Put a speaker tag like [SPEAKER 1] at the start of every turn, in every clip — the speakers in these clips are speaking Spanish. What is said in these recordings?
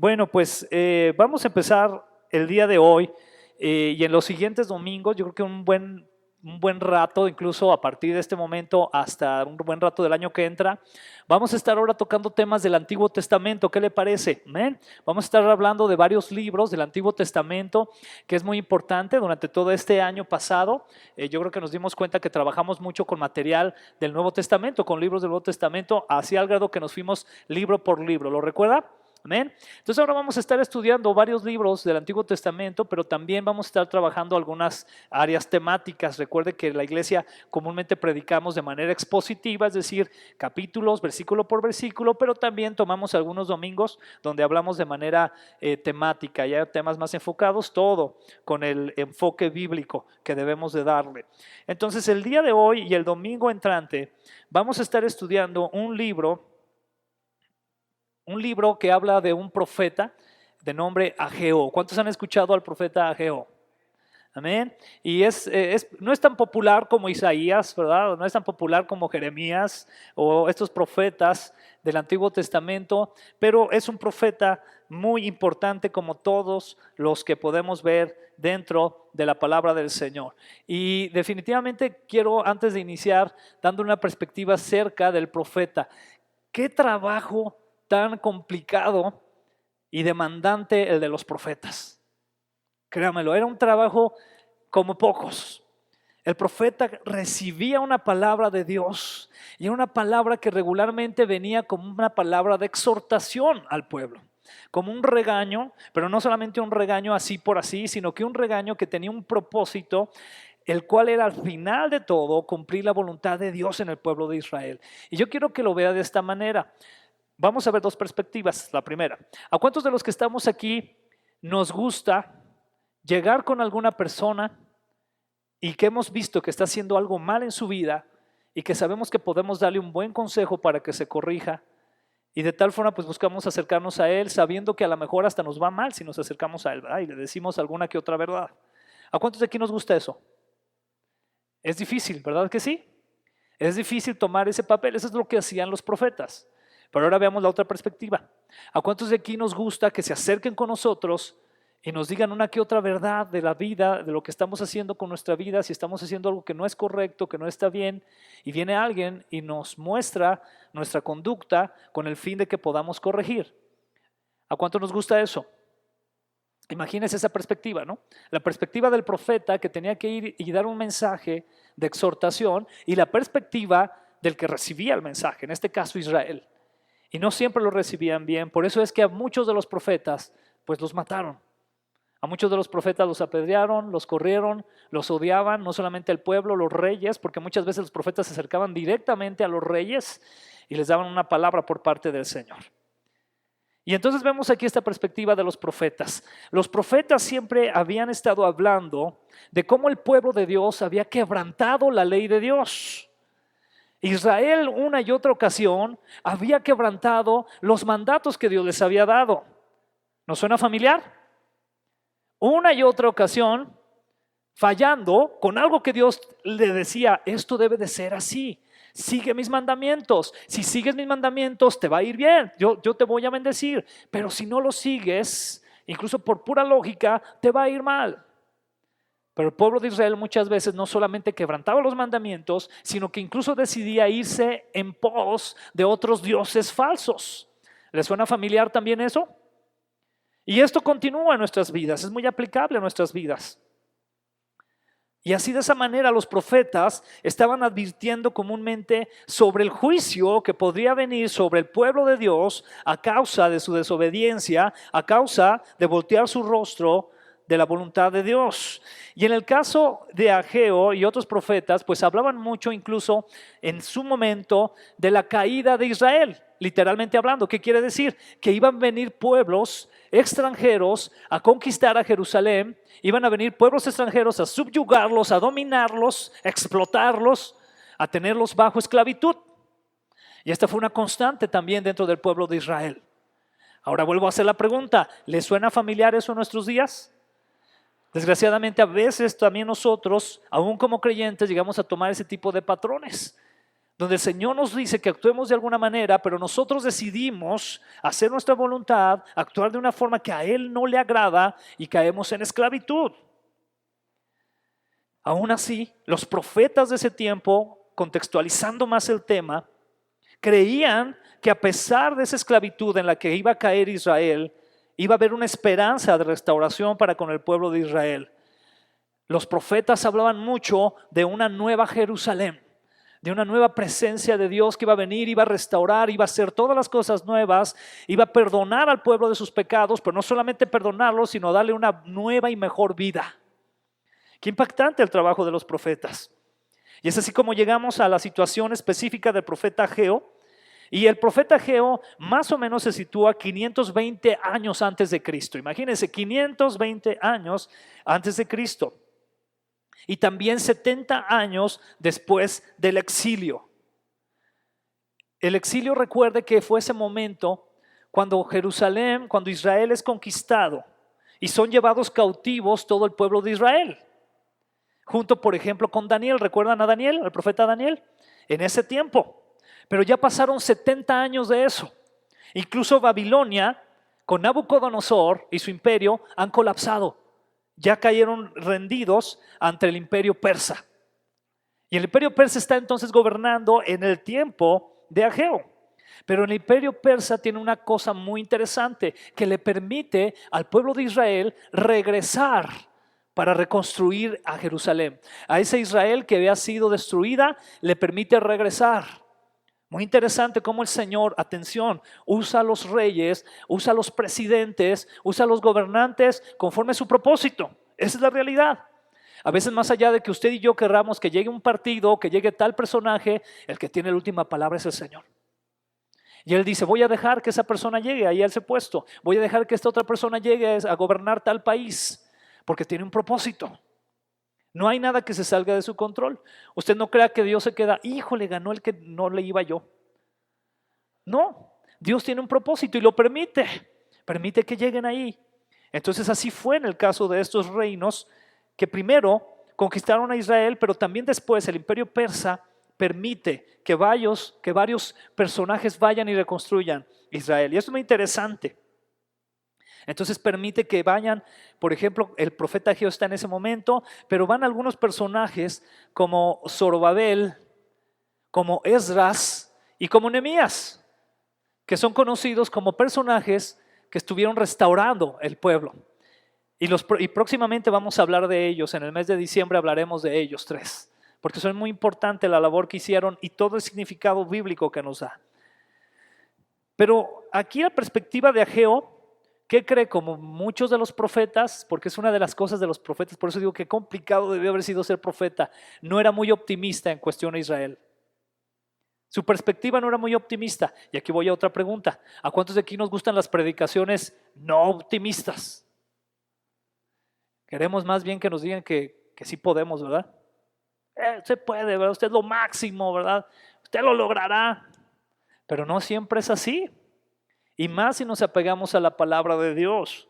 [SPEAKER 1] Bueno, pues vamos a empezar el día de hoy y en los siguientes domingos, yo creo que un buen rato, incluso a partir de este momento hasta un buen rato del año que entra, vamos a estar ahora tocando temas del Antiguo Testamento. ¿Qué le parece? ¿Amén? Vamos a estar hablando de varios libros del Antiguo Testamento, que es muy importante. Durante todo este año pasado, yo creo que nos dimos cuenta que trabajamos mucho con material del Nuevo Testamento, con libros del Nuevo Testamento, hacia el grado que nos fuimos libro por libro. ¿Lo recuerda? Amén. Entonces ahora vamos a estar estudiando varios libros del Antiguo Testamento, pero también vamos a estar trabajando algunas áreas temáticas. Recuerde que en la iglesia comúnmente predicamos de manera expositiva, es decir, capítulos, versículo por versículo, pero también tomamos algunos domingos donde hablamos de manera temática, ya temas más enfocados, todo con el enfoque bíblico que debemos de darle. Entonces el día de hoy y el domingo entrante vamos a estar estudiando un libro que habla de un profeta de nombre Ageo. ¿Cuántos han escuchado al profeta Ageo? Amén. Y no es tan popular como Isaías, ¿verdad? No es tan popular como Jeremías o estos profetas del Antiguo Testamento, pero es un profeta muy importante como todos los que podemos ver dentro de la palabra del Señor. Y definitivamente quiero, antes de iniciar, dando una perspectiva acerca del profeta. ¿Qué trabajo tan complicado y demandante el de los profetas? Créamelo, era un trabajo como pocos. El profeta recibía una palabra de Dios y era una palabra que regularmente venía como una palabra de exhortación al pueblo, como un regaño, pero no solamente un regaño así por así, sino que un regaño que tenía un propósito, el cual era al final de todo cumplir la voluntad de Dios en el pueblo de Israel. Y yo quiero que lo vea de esta manera. Vamos a ver dos perspectivas. La primera, ¿a cuántos de los que estamos aquí nos gusta llegar con alguna persona y que hemos visto que está haciendo algo mal en su vida y que sabemos que podemos darle un buen consejo para que se corrija, y de tal forma pues buscamos acercarnos a él sabiendo que a lo mejor hasta nos va mal si nos acercamos a él, ¿verdad? Y le decimos alguna que otra verdad? ¿A cuántos de aquí nos gusta eso? Es difícil, ¿verdad que sí? Es difícil tomar ese papel. Eso es lo que hacían los profetas. Pero ahora veamos la otra perspectiva. ¿A cuántos de aquí nos gusta que se acerquen con nosotros y nos digan una que otra verdad de la vida, de lo que estamos haciendo con nuestra vida, si estamos haciendo algo que no es correcto, que no está bien, y viene alguien y nos muestra nuestra conducta con el fin de que podamos corregir? ¿A cuánto nos gusta eso? Imagínense esa perspectiva, ¿no? La perspectiva del profeta que tenía que ir y dar un mensaje de exhortación, y la perspectiva del que recibía el mensaje, en este caso Israel. Y no siempre lo recibían bien. Por eso es que a muchos de los profetas pues los mataron. A muchos de los profetas los apedrearon, los corrieron, los odiaban, no solamente el pueblo, los reyes, porque muchas veces los profetas se acercaban directamente a los reyes y les daban una palabra por parte del Señor. Y entonces vemos aquí esta perspectiva de los profetas. Los profetas siempre habían estado hablando de cómo el pueblo de Dios había quebrantado la ley de Dios. Israel una y otra ocasión había quebrantado los mandatos que Dios les había dado. ¿Nos suena familiar? Una y otra ocasión fallando con algo que Dios le decía: esto debe de ser así, sigue mis mandamientos, si sigues mis mandamientos te va a ir bien, yo te voy a bendecir, pero si no lo sigues, incluso por pura lógica, te va a ir mal. Pero el pueblo de Israel muchas veces no solamente quebrantaba los mandamientos, sino que incluso decidía irse en pos de otros dioses falsos. ¿Les suena familiar también eso? Y esto continúa en nuestras vidas, es muy aplicable a nuestras vidas. Y así, de esa manera, los profetas estaban advirtiendo comúnmente sobre el juicio que podría venir sobre el pueblo de Dios a causa de su desobediencia, a causa de voltear su rostro de la voluntad de Dios. Y en el caso de Ageo y otros profetas, pues hablaban mucho, incluso en su momento, de la caída de Israel, literalmente hablando. ¿Qué quiere decir? Que iban a venir pueblos extranjeros a conquistar a Jerusalén, iban a venir pueblos extranjeros a subyugarlos, a dominarlos, a explotarlos, a tenerlos bajo esclavitud. Y esta fue una constante también dentro del pueblo de Israel. Ahora vuelvo a hacer la pregunta: ¿les suena familiar eso en nuestros días? Desgraciadamente a veces también nosotros, aún como creyentes, llegamos a tomar ese tipo de patrones. donde el Señor nos dice que actuemos de alguna manera, pero nosotros decidimos hacer nuestra voluntad, actuar de una forma que a Él no le agrada y caemos en esclavitud. Aún así, los profetas de ese tiempo, contextualizando más el tema, creían que a pesar de esa esclavitud en la que iba a caer Israel, iba a haber una esperanza de restauración para con el pueblo de Israel. Los profetas hablaban mucho de una nueva Jerusalén, de una nueva presencia de Dios que iba a venir, iba a restaurar, iba a hacer todas las cosas nuevas, iba a perdonar al pueblo de sus pecados, pero no solamente perdonarlos, sino darle una nueva y mejor vida. Qué impactante el trabajo de los profetas. Y es así como llegamos a la situación específica del profeta Ageo. Y el profeta Ageo más o menos se sitúa 520 años antes de Cristo. Imagínense, 520 años antes de Cristo. Y también 70 años después del exilio. El exilio, recuerde que fue ese momento cuando Jerusalén, cuando Israel es conquistado y son llevados cautivos todo el pueblo de Israel. Junto, por ejemplo, con Daniel. ¿Recuerdan a Daniel, al profeta Daniel? En ese tiempo. Pero ya pasaron 70 años de eso. Incluso Babilonia, con Nabucodonosor y su imperio, han colapsado. Ya cayeron rendidos ante el imperio persa. Y el imperio persa está entonces gobernando en el tiempo de Ageo. Pero el imperio persa tiene una cosa muy interesante que le permite al pueblo de Israel regresar para reconstruir a Jerusalén. A esa Israel que había sido destruida le permite regresar. Muy interesante cómo el Señor, atención, usa a los reyes, usa a los presidentes, usa a los gobernantes conforme a su propósito. Esa es la realidad. A veces más allá de que usted y yo querramos que llegue un partido, que llegue tal personaje, el que tiene la última palabra es el Señor. Y Él dice, voy a dejar que esa persona llegue ahí a ese puesto. Voy a dejar que esta otra persona llegue a gobernar tal país, porque tiene un propósito. No hay nada que se salga de su control. Usted no crea que Dios se queda, híjole, ganó el que no le iba yo. No, Dios tiene un propósito y lo permite. Permite que lleguen ahí. Entonces así fue en el caso de estos reinos que primero conquistaron a Israel, pero también después el imperio persa permite que varios personajes vayan y reconstruyan Israel. Y esto es muy interesante. Entonces permite que vayan, por ejemplo, el profeta Ageo está en ese momento, pero van algunos personajes como Zorobabel, como Esdras y como Nehemías, que son conocidos como personajes que estuvieron restaurando el pueblo. Y próximamente vamos a hablar de ellos, en el mes de diciembre hablaremos de ellos tres, porque son muy importante la labor que hicieron y todo el significado bíblico que nos da. Pero aquí la perspectiva de Ageo, ¿qué cree? Como muchos de los profetas, porque es una de las cosas de los profetas, por eso digo que complicado debió haber sido ser profeta, no era muy optimista en cuestión a Israel. Su perspectiva no era muy optimista. Y aquí voy a otra pregunta. ¿A cuántos de aquí nos gustan las predicaciones no optimistas? Queremos más bien que nos digan que sí podemos, ¿verdad? Usted puede, ¿verdad? Usted es lo máximo, ¿verdad? Usted lo logrará. Pero no siempre es así. Y más si nos apegamos a la palabra de Dios.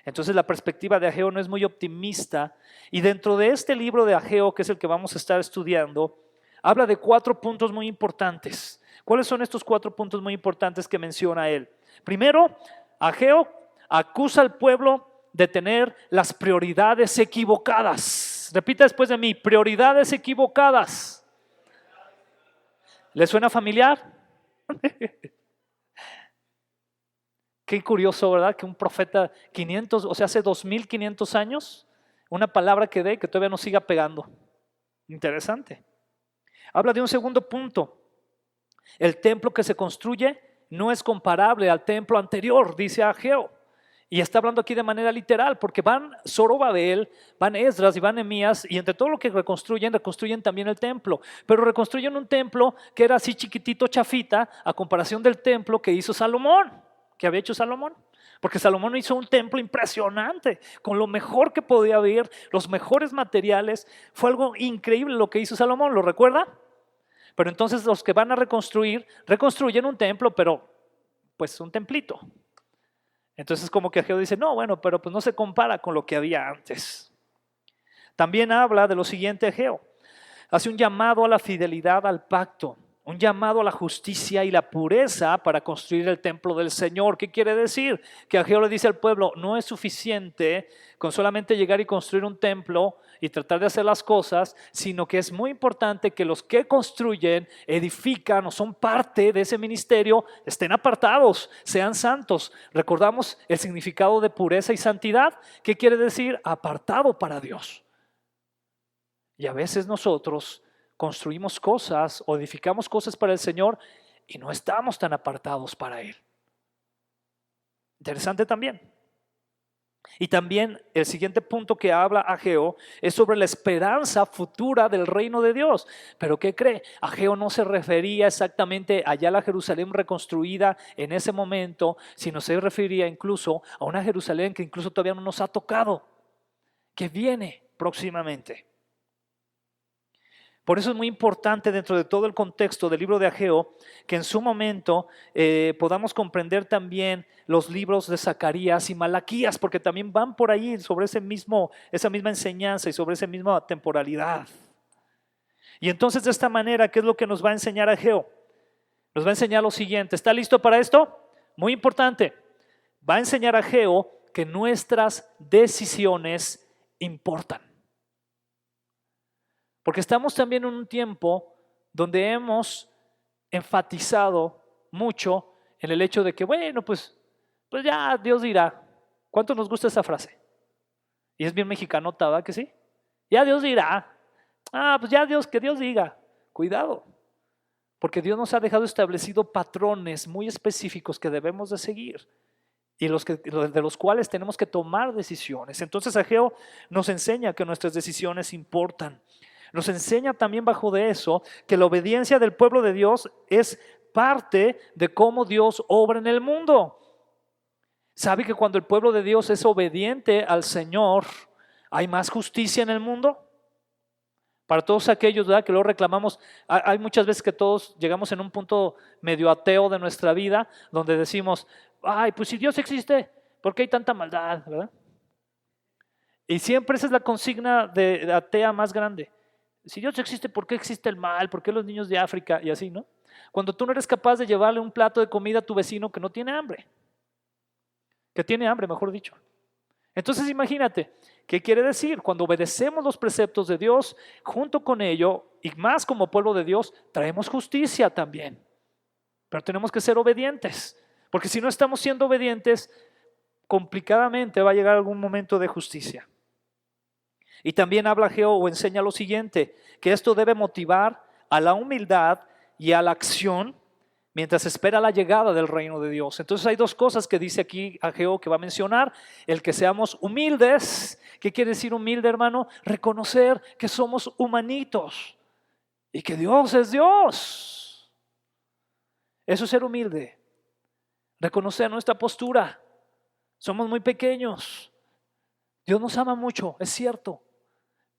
[SPEAKER 1] Entonces la perspectiva de Ageo no es muy optimista. Y dentro de este libro de Ageo, que es el que vamos a estar estudiando, habla de 4 puntos muy importantes. ¿Cuáles son estos 4 puntos muy importantes que menciona él? Primero, Ageo acusa al pueblo de tener las prioridades equivocadas. Repita después de mí, prioridades equivocadas. ¿Le suena familiar? Qué curioso, ¿verdad? Que un profeta 500, o sea, hace 2500 años, una palabra que dé que todavía nos siga pegando. Interesante. Habla de un segundo punto. El templo que se construye no es comparable al templo anterior, dice Ageo. Y está hablando aquí de manera literal, porque van Zorobabel, van Esdras y van Nehemías, y entre todo lo que reconstruyen también el templo. Pero reconstruyen un templo que era así chiquitito, chafita, a comparación del templo que hizo Salomón, que había hecho Salomón. Porque Salomón hizo un templo impresionante, con lo mejor que podía haber, los mejores materiales. Fue algo increíble lo que hizo Salomón, ¿lo recuerda? Pero entonces los que van a reconstruyen un templo, pero pues un templito. Entonces como que Ageo dice, no, bueno, pero pues no se compara con lo que había antes. También habla de lo siguiente Ageo. Hace un llamado a la fidelidad al pacto. Un llamado a la justicia y la pureza para construir el templo del Señor. ¿Qué quiere decir? Que Ageo le dice al pueblo, no es suficiente con solamente llegar y construir un templo y tratar de hacer las cosas, sino que es muy importante que los que construyen, edifican o son parte de ese ministerio, estén apartados, sean santos. Recordamos el significado de pureza y santidad. ¿Qué quiere decir? Apartado para Dios. Y a veces nosotros construimos cosas o edificamos cosas para el Señor y no estamos tan apartados para Él. Interesante también. Y también el siguiente punto que habla Ageo es sobre la esperanza futura del reino de Dios. ¿Pero qué cree? Ageo no se refería exactamente allá a la Jerusalén reconstruida en ese momento, sino se refería incluso a una Jerusalén que incluso todavía no nos ha tocado, que viene próximamente. Por eso es muy importante dentro de todo el contexto del libro de Ageo que en su momento podamos comprender también los libros de Zacarías y Malaquías, porque también van por ahí sobre esa misma enseñanza y sobre esa misma temporalidad. Y entonces de esta manera, ¿qué es lo que nos va a enseñar Ageo? Nos va a enseñar lo siguiente. ¿Está listo para esto? Muy importante. Va a enseñar a Ageo que nuestras decisiones importan. Porque estamos también en un tiempo donde hemos enfatizado mucho en el hecho de que, bueno, pues ya Dios dirá. ¿Cuánto nos gusta esa frase? Y es bien mexicanota, ¿verdad que sí? Ya Dios dirá. Pues ya Dios, que Dios diga. Cuidado, porque Dios nos ha dejado establecido patrones muy específicos que debemos de seguir y de los cuales tenemos que tomar decisiones. Entonces Ageo nos enseña que nuestras decisiones importan. Nos enseña también bajo de eso que la obediencia del pueblo de Dios es parte de cómo Dios obra en el mundo. ¿Sabe que cuando el pueblo de Dios es obediente al Señor, hay más justicia en el mundo? Para todos aquellos, ¿verdad?, que lo reclamamos, hay muchas veces que todos llegamos en un punto medio ateo de nuestra vida, donde decimos, ay, pues si Dios existe, ¿por qué hay tanta maldad?, ¿verdad? Y siempre esa es la consigna de atea más grande. Si Dios existe, ¿por qué existe el mal? ¿Por qué los niños de África? Y así, ¿no? Cuando tú no eres capaz de llevarle un plato de comida a tu vecino que no tiene hambre. Que tiene hambre, mejor dicho. Entonces imagínate, ¿qué quiere decir? Cuando obedecemos los preceptos de Dios, junto con ello, y más como pueblo de Dios, traemos justicia también. Pero tenemos que ser obedientes. Porque si no estamos siendo obedientes, complicadamente va a llegar algún momento de justicia. Y también habla Ageo o enseña lo siguiente, que esto debe motivar a la humildad y a la acción mientras espera la llegada del reino de Dios. Entonces hay dos cosas que dice aquí Ageo que va a mencionar: el que seamos humildes. ¿Qué quiere decir humilde, hermano? Reconocer que somos humanitos y que Dios es Dios. Eso es ser humilde. Reconocer nuestra postura. Somos muy pequeños. Dios nos ama mucho, es cierto.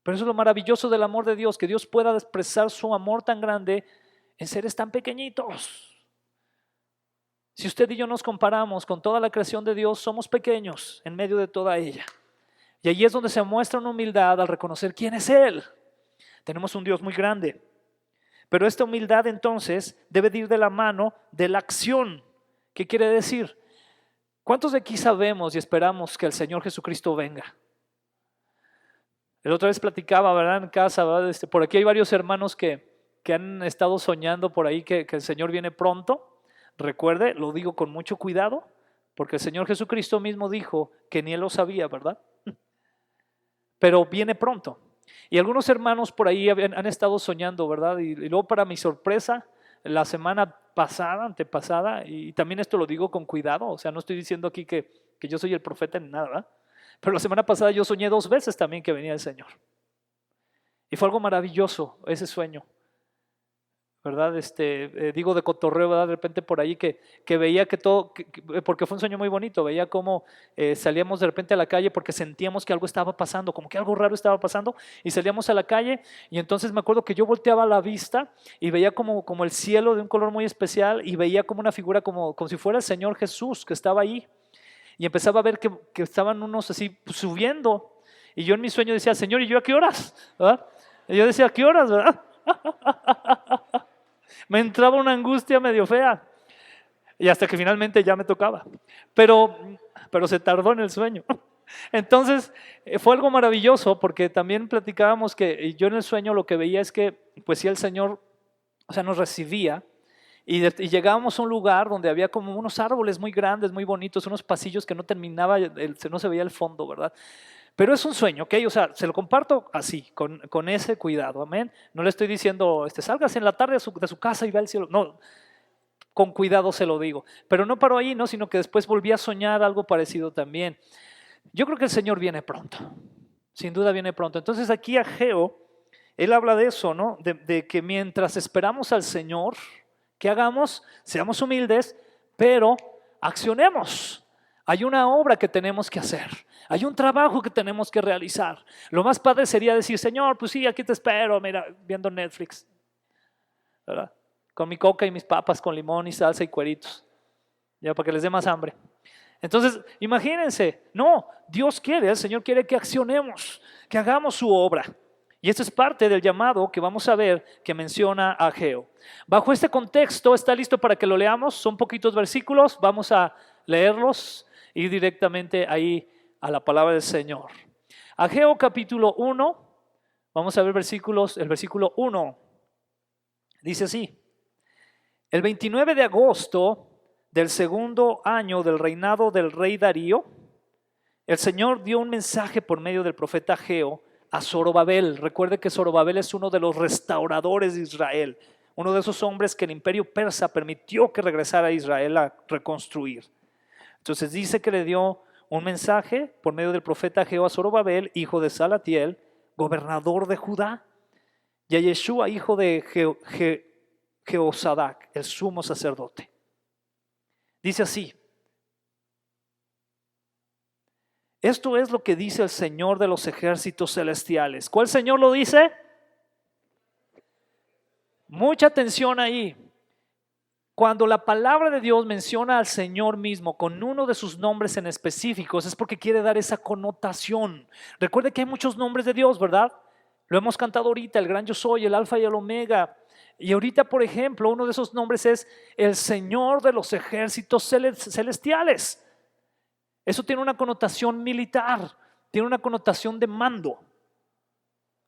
[SPEAKER 1] Pero eso es lo maravilloso del amor de Dios, que Dios pueda expresar su amor tan grande en seres tan pequeñitos. Si usted y yo nos comparamos con toda la creación de Dios, somos pequeños en medio de toda ella. Y allí es donde se muestra una humildad al reconocer quién es Él. Tenemos un Dios muy grande. Pero esta humildad entonces debe de ir de la mano de la acción. ¿Qué quiere decir? ¿Cuántos de aquí sabemos y esperamos que el Señor Jesucristo venga? La otra vez platicaba, ¿verdad?, en casa, ¿verdad? Por aquí hay varios hermanos que han estado soñando por ahí que el Señor viene pronto. Recuerde, lo digo con mucho cuidado, porque el Señor Jesucristo mismo dijo que ni Él lo sabía, ¿verdad? Pero viene pronto. Y algunos hermanos por ahí han estado soñando, ¿verdad? Y luego, para mi sorpresa, la semana pasada, antepasada, y también esto lo digo con cuidado, o sea, no estoy diciendo aquí que yo soy el profeta ni nada, ¿verdad? Pero la semana pasada yo soñé 2 veces también que venía el Señor. Y fue algo maravilloso ese sueño, ¿verdad? Digo de cotorreo, ¿verdad? De repente por ahí que veía que todo, porque fue un sueño muy bonito, veía cómo salíamos de repente a la calle porque sentíamos que algo estaba pasando, como que algo raro estaba pasando, y salíamos a la calle y entonces me acuerdo que yo volteaba la vista y veía como el cielo de un color muy especial y veía como una figura como si fuera el Señor Jesús que estaba ahí. Y empezaba a ver que estaban unos así subiendo. Y yo en mi sueño decía, Señor, ¿y yo a qué horas? ¿Verdad? Y yo decía, ¿a qué horas? ¿Verdad? Me entraba una angustia medio fea. Y hasta que finalmente ya me tocaba. Pero se tardó en el sueño. Entonces fue algo maravilloso porque también platicábamos que yo en el sueño lo que veía es que pues sí el Señor, o sea, nos recibía y llegábamos a un lugar donde había como unos árboles muy grandes, muy bonitos, unos pasillos que no terminaba, no se veía el fondo, ¿verdad? Pero es un sueño, ¿ok? O sea, se lo comparto así, con ese cuidado, amén. No le estoy diciendo, salgas en la tarde de su casa y ve al cielo. No, con cuidado se lo digo. Pero no paró ahí, ¿no? Sino que después volví a soñar algo parecido también. Yo creo que el Señor viene pronto. Sin duda viene pronto. Entonces aquí Ageo, él habla de eso, ¿no? De que mientras esperamos al Señor, ¿qué hagamos? Seamos humildes, pero accionemos. Hay una obra que tenemos que hacer. Hay un trabajo que tenemos que realizar. Lo más padre sería decir, Señor, pues sí, aquí te espero, mira, viendo Netflix, ¿verdad? Con mi coca y mis papas con limón y salsa y cueritos, ya para que les dé más hambre. Entonces, imagínense, no, Dios quiere, el Señor quiere que accionemos, que hagamos su obra. Y esto es parte del llamado que vamos a ver que menciona Ageo. Bajo este contexto, ¿está listo para que lo leamos? Son poquitos versículos, vamos a leerlos y ir directamente ahí a la palabra del Señor. Ageo capítulo 1, vamos a ver el versículo 1, dice así. El 29 de agosto del segundo año del reinado del rey Darío, el Señor dio un mensaje por medio del profeta Ageo a Zorobabel. Recuerde que Zorobabel es uno de los restauradores de Israel, uno de esos hombres que el imperio persa permitió que regresara a Israel a reconstruir. Entonces dice que le dio un mensaje por medio del profeta Ageo a Zorobabel, hijo de Salatiel, gobernador de Judá, y a Yeshua, hijo de Jehosadac, el sumo sacerdote. Dice así: esto es lo que dice el Señor de los ejércitos celestiales. ¿Cuál Señor lo dice? Mucha atención ahí. Cuando la palabra de Dios menciona al Señor mismo con uno de sus nombres en específicos, es porque quiere dar esa connotación. Recuerde que hay muchos nombres de Dios, ¿verdad? Lo hemos cantado ahorita, el gran yo soy, el alfa y el omega. Y ahorita, por ejemplo, uno de esos nombres es el Señor de los ejércitos celestiales. Eso tiene una connotación militar, tiene una connotación de mando.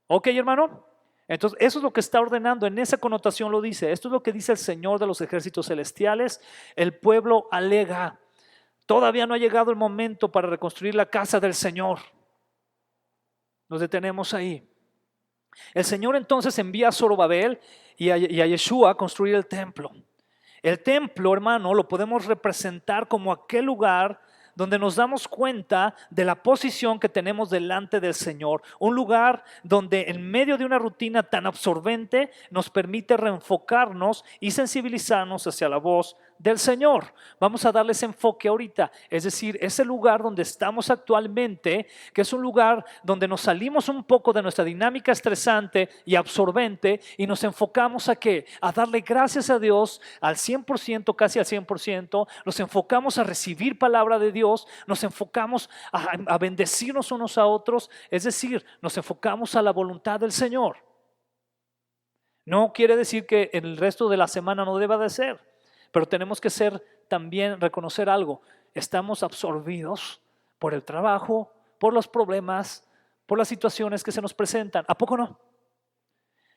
[SPEAKER 1] ¿Ok, hermano? Entonces, eso es lo que está ordenando, en esa connotación lo dice. Esto es lo que dice el Señor de los ejércitos celestiales. El pueblo alega, todavía no ha llegado el momento para reconstruir la casa del Señor. Nos detenemos ahí. El Señor entonces envía a Zorobabel y a Yeshua a construir el templo. El templo, hermano, lo podemos representar como aquel lugar donde nos damos cuenta de la posición que tenemos delante del Señor. Un lugar donde en medio de una rutina tan absorbente nos permite reenfocarnos y sensibilizarnos hacia la voz del Señor. Vamos a darle ese enfoque ahorita, es decir, ese lugar donde estamos actualmente, que es un lugar donde nos salimos un poco de nuestra dinámica estresante y absorbente y nos enfocamos ¿a qué? A darle gracias a Dios al 100%, casi al 100%, nos enfocamos a recibir palabra de Dios, nos enfocamos a bendecirnos unos a otros, es decir, nos enfocamos a la voluntad del Señor. No quiere decir que en el resto de la semana no deba de ser. Pero tenemos que también reconocer algo. Estamos absorbidos por el trabajo, por los problemas, por las situaciones que se nos presentan. ¿A poco no?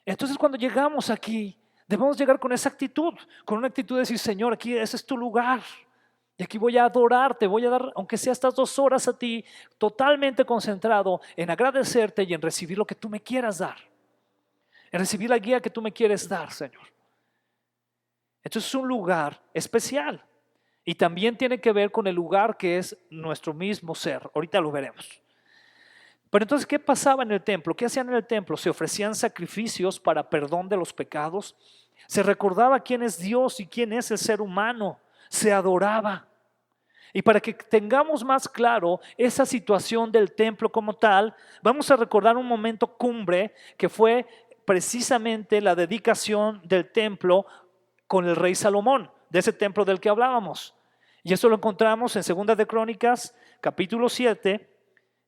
[SPEAKER 1] Entonces cuando llegamos aquí, debemos llegar con esa actitud, con una actitud de decir, Señor, aquí ese es tu lugar. Y aquí voy a adorarte, voy a dar, aunque sea estas 2 horas a ti, totalmente concentrado en agradecerte y en recibir lo que tú me quieras dar. En recibir la guía que tú me quieres dar, Señor. Entonces es un lugar especial y también tiene que ver con el lugar que es nuestro mismo ser. Ahorita lo veremos. Pero entonces, ¿qué pasaba en el templo? ¿Qué hacían en el templo? Se ofrecían sacrificios para perdón de los pecados. Se recordaba quién es Dios y quién es el ser humano. Se adoraba. Y para que tengamos más claro esa situación del templo como tal, vamos a recordar un momento cumbre que fue precisamente la dedicación del templo con el rey Salomón, de ese templo del que hablábamos. Y eso lo encontramos en 2 de Crónicas, capítulo 7,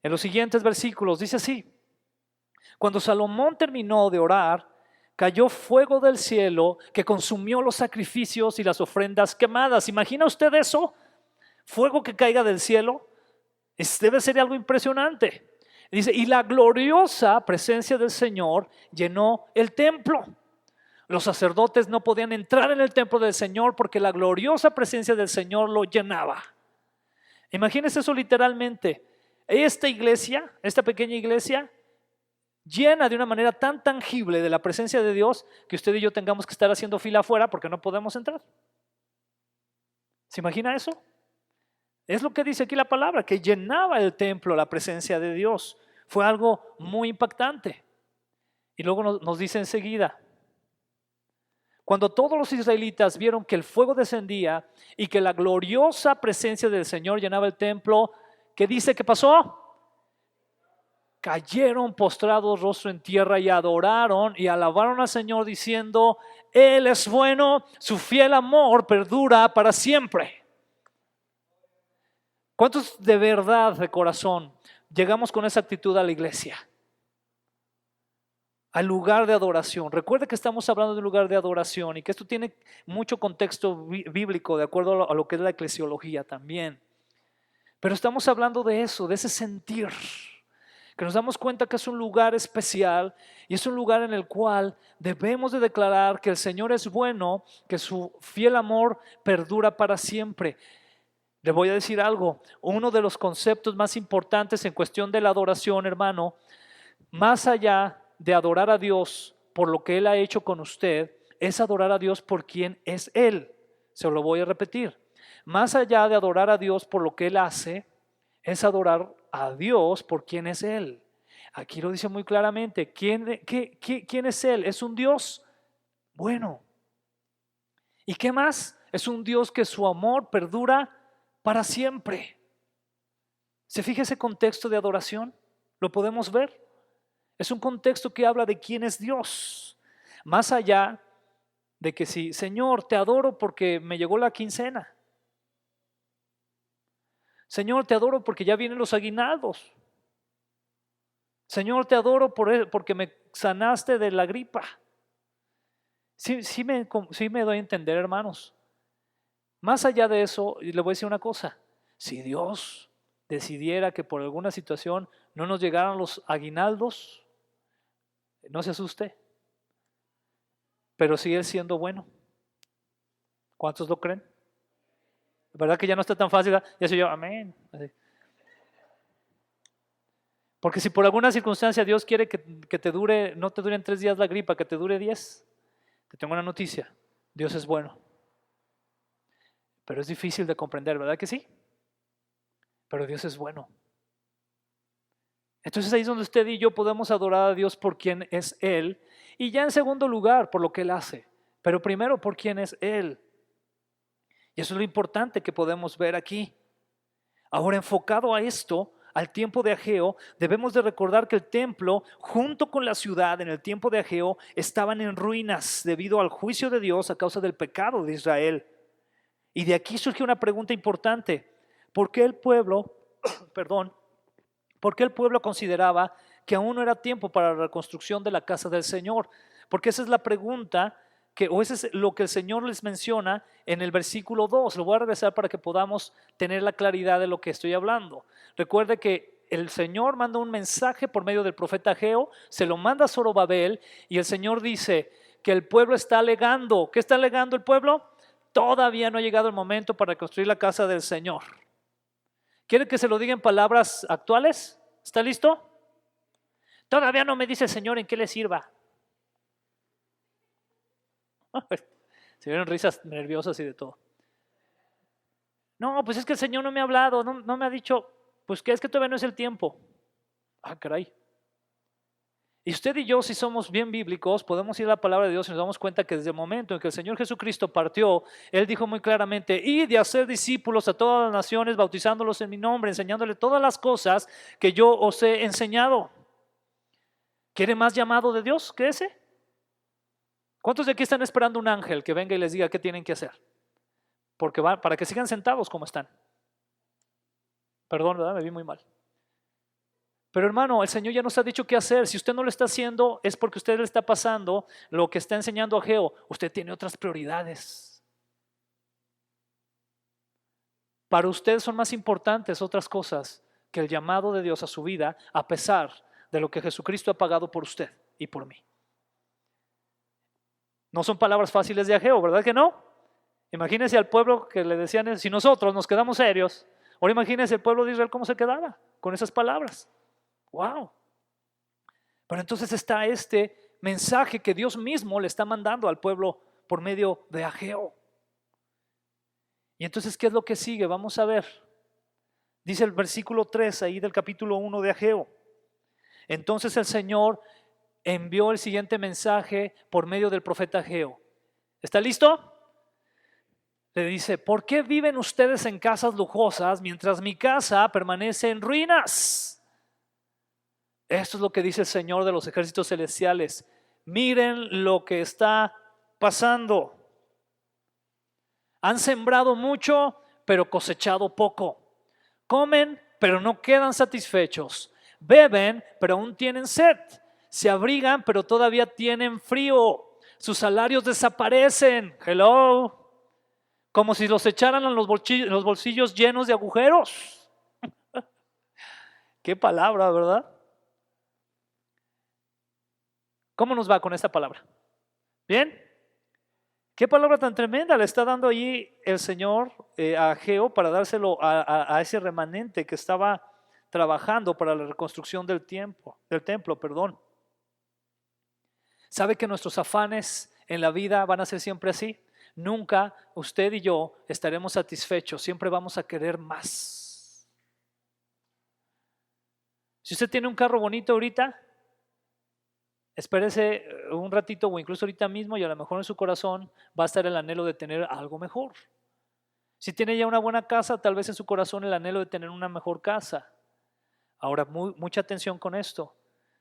[SPEAKER 1] en los siguientes versículos. Dice así: cuando Salomón terminó de orar, cayó fuego del cielo que consumió los sacrificios y las ofrendas quemadas. ¿Imagina usted eso? Fuego que caiga del cielo. Debe ser algo impresionante. Dice, y la gloriosa presencia del Señor llenó el templo. Los sacerdotes no podían entrar en el templo del Señor porque la gloriosa presencia del Señor lo llenaba. Imagínense eso literalmente. Esta iglesia, esta pequeña iglesia, llena de una manera tan tangible de la presencia de Dios que usted y yo tengamos que estar haciendo fila afuera porque no podemos entrar. ¿Se imagina eso? Es lo que dice aquí la palabra, que llenaba el templo la presencia de Dios. Fue algo muy impactante. Y luego nos dice enseguida, cuando todos los israelitas vieron que el fuego descendía y que la gloriosa presencia del Señor llenaba el templo, ¿qué dice que pasó? Cayeron postrados rostro en tierra y adoraron y alabaron al Señor diciendo, Él es bueno, su fiel amor perdura para siempre. ¿Cuántos de verdad, de corazón, llegamos con esa actitud a la iglesia? Al lugar de adoración. Recuerde que estamos hablando de un lugar de adoración y que esto tiene mucho contexto bíblico de acuerdo a lo que es la eclesiología también. Pero estamos hablando de eso, de ese sentir, que nos damos cuenta que es un lugar especial y es un lugar en el cual debemos de declarar que el Señor es bueno, que su fiel amor perdura para siempre. Le voy a decir algo, uno de los conceptos más importantes en cuestión de la adoración, hermano, más allá de adorar a Dios por lo que Él ha hecho con usted, es adorar a Dios por quien es Él. Se lo voy a repetir. Más allá de adorar a Dios por lo que Él hace, es adorar a Dios por quien es Él. Aquí lo dice muy claramente. ¿Quién es Él? Es un Dios bueno. ¿Y qué más? Es un Dios que su amor perdura para siempre. ¿Se fija ese contexto de adoración? ¿Lo podemos ver? Es un contexto que habla de quién es Dios. Más allá de que si, Señor, te adoro porque me llegó la quincena. Señor, te adoro porque ya vienen los aguinaldos. Señor, te adoro porque me sanaste de la gripa. Sí me doy a entender, hermanos. Más allá de eso, le voy a decir una cosa. Si Dios decidiera que por alguna situación no nos llegaran los aguinaldos, no se asuste, pero sigue siendo bueno. ¿Cuántos lo creen? ¿Verdad que ya no está tan fácil? Ya soy yo, amén. Así. Porque si por alguna circunstancia Dios quiere que te dure, no te duren 3 días la gripa, que te dure 10, te tengo una noticia, Dios es bueno. Pero es difícil de comprender, ¿verdad que sí? Pero Dios es bueno. Entonces ahí es donde usted y yo podemos adorar a Dios por quien es Él. Y ya en segundo lugar, por lo que Él hace. Pero primero por quien es Él. Y eso es lo importante que podemos ver aquí. Ahora, enfocado a esto, al tiempo de Ageo, debemos de recordar que el templo, junto con la ciudad en el tiempo de Ageo, estaban en ruinas debido al juicio de Dios a causa del pecado de Israel. Y de aquí surge una pregunta importante. ¿Por qué el pueblo, ¿por qué el pueblo consideraba que aún no era tiempo para la reconstrucción de la casa del Señor? Porque esa es la pregunta, o eso es lo que el Señor les menciona en el versículo 2. Lo voy a regresar para que podamos tener la claridad de lo que estoy hablando. Recuerde que el Señor manda un mensaje por medio del profeta Ageo, se lo manda a Zorobabel y el Señor dice que el pueblo está alegando. ¿Qué está alegando el pueblo? Todavía no ha llegado el momento para construir la casa del Señor. ¿Quiere que se lo diga en palabras actuales? ¿Está listo? Todavía no me dice el Señor en qué le sirva. Se vieron risas nerviosas y de todo. No, pues es que el Señor no me ha hablado, no me ha dicho, pues que es que todavía no es el tiempo. Ah, caray. Y usted y yo, si somos bien bíblicos, podemos ir a la palabra de Dios y nos damos cuenta que desde el momento en que el Señor Jesucristo partió, Él dijo muy claramente, id y hacer discípulos a todas las naciones, bautizándolos en mi nombre, enseñándoles todas las cosas que yo os he enseñado. ¿Quiere más llamado de Dios que ese? ¿Cuántos de aquí están esperando un ángel que venga y les diga qué tienen que hacer? Porque para que sigan sentados como están. Perdón, ¿verdad? Me vi muy mal. Pero hermano, el Señor ya nos ha dicho qué hacer. Si usted no lo está haciendo, es porque usted le está pasando lo que está enseñando Ageo. Usted tiene otras prioridades. Para usted son más importantes otras cosas que el llamado de Dios a su vida, a pesar de lo que Jesucristo ha pagado por usted y por mí. No son palabras fáciles de Ageo, ¿verdad que no? Imagínense al pueblo que le decían, si nosotros nos quedamos serios, ahora imagínense el pueblo de Israel cómo se quedaba con esas palabras. ¡Wow! Pero entonces está este mensaje que Dios mismo le está mandando al pueblo por medio de Ageo. Y entonces, ¿qué es lo que sigue? Vamos a ver. Dice el versículo 3 ahí del capítulo 1 de Ageo. Entonces el Señor envió el siguiente mensaje por medio del profeta Ageo. ¿Está listo? Le dice, ¿por qué viven ustedes en casas lujosas mientras mi casa permanece en ruinas? Esto es lo que dice el Señor de los ejércitos celestiales. Miren lo que está pasando. Han sembrado mucho, pero cosechado poco. Comen, pero no quedan satisfechos. Beben, pero aún tienen sed. Se abrigan, pero todavía tienen frío. Sus salarios desaparecen. Hello. Como si los echaran en los bolsillos llenos de agujeros. Qué palabra, ¿verdad? ¿Cómo nos va con esta palabra? ¿Bien? ¿Qué palabra tan tremenda le está dando allí el Señor a Ageo para dárselo a ese remanente que estaba trabajando para la reconstrucción del templo, perdón? ¿Sabe que nuestros afanes en la vida van a ser siempre así? Nunca usted y yo estaremos satisfechos, siempre vamos a querer más. Si usted tiene un carro bonito ahorita, espérese un ratito o incluso ahorita mismo y a lo mejor en su corazón va a estar el anhelo de tener algo mejor. Si tiene ya una buena casa, tal vez en su corazón el anhelo de tener una mejor casa. Ahora, mucha atención con esto,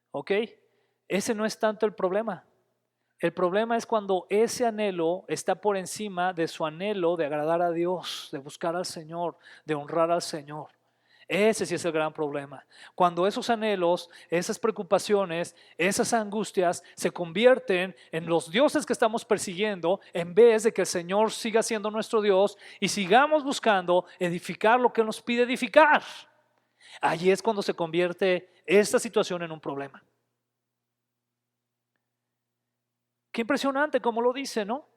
[SPEAKER 1] ¿ok? Ese no es tanto el problema. El problema es cuando ese anhelo está por encima de su anhelo de agradar a Dios, de buscar al Señor, de honrar al Señor. Ese sí es el gran problema. Cuando esos anhelos, esas preocupaciones, esas angustias se convierten en los dioses que estamos persiguiendo, en vez de que el Señor siga siendo nuestro Dios y sigamos buscando edificar lo que Él nos pide edificar. Allí es cuando se convierte esta situación en un problema. Qué impresionante como lo dice, ¿no?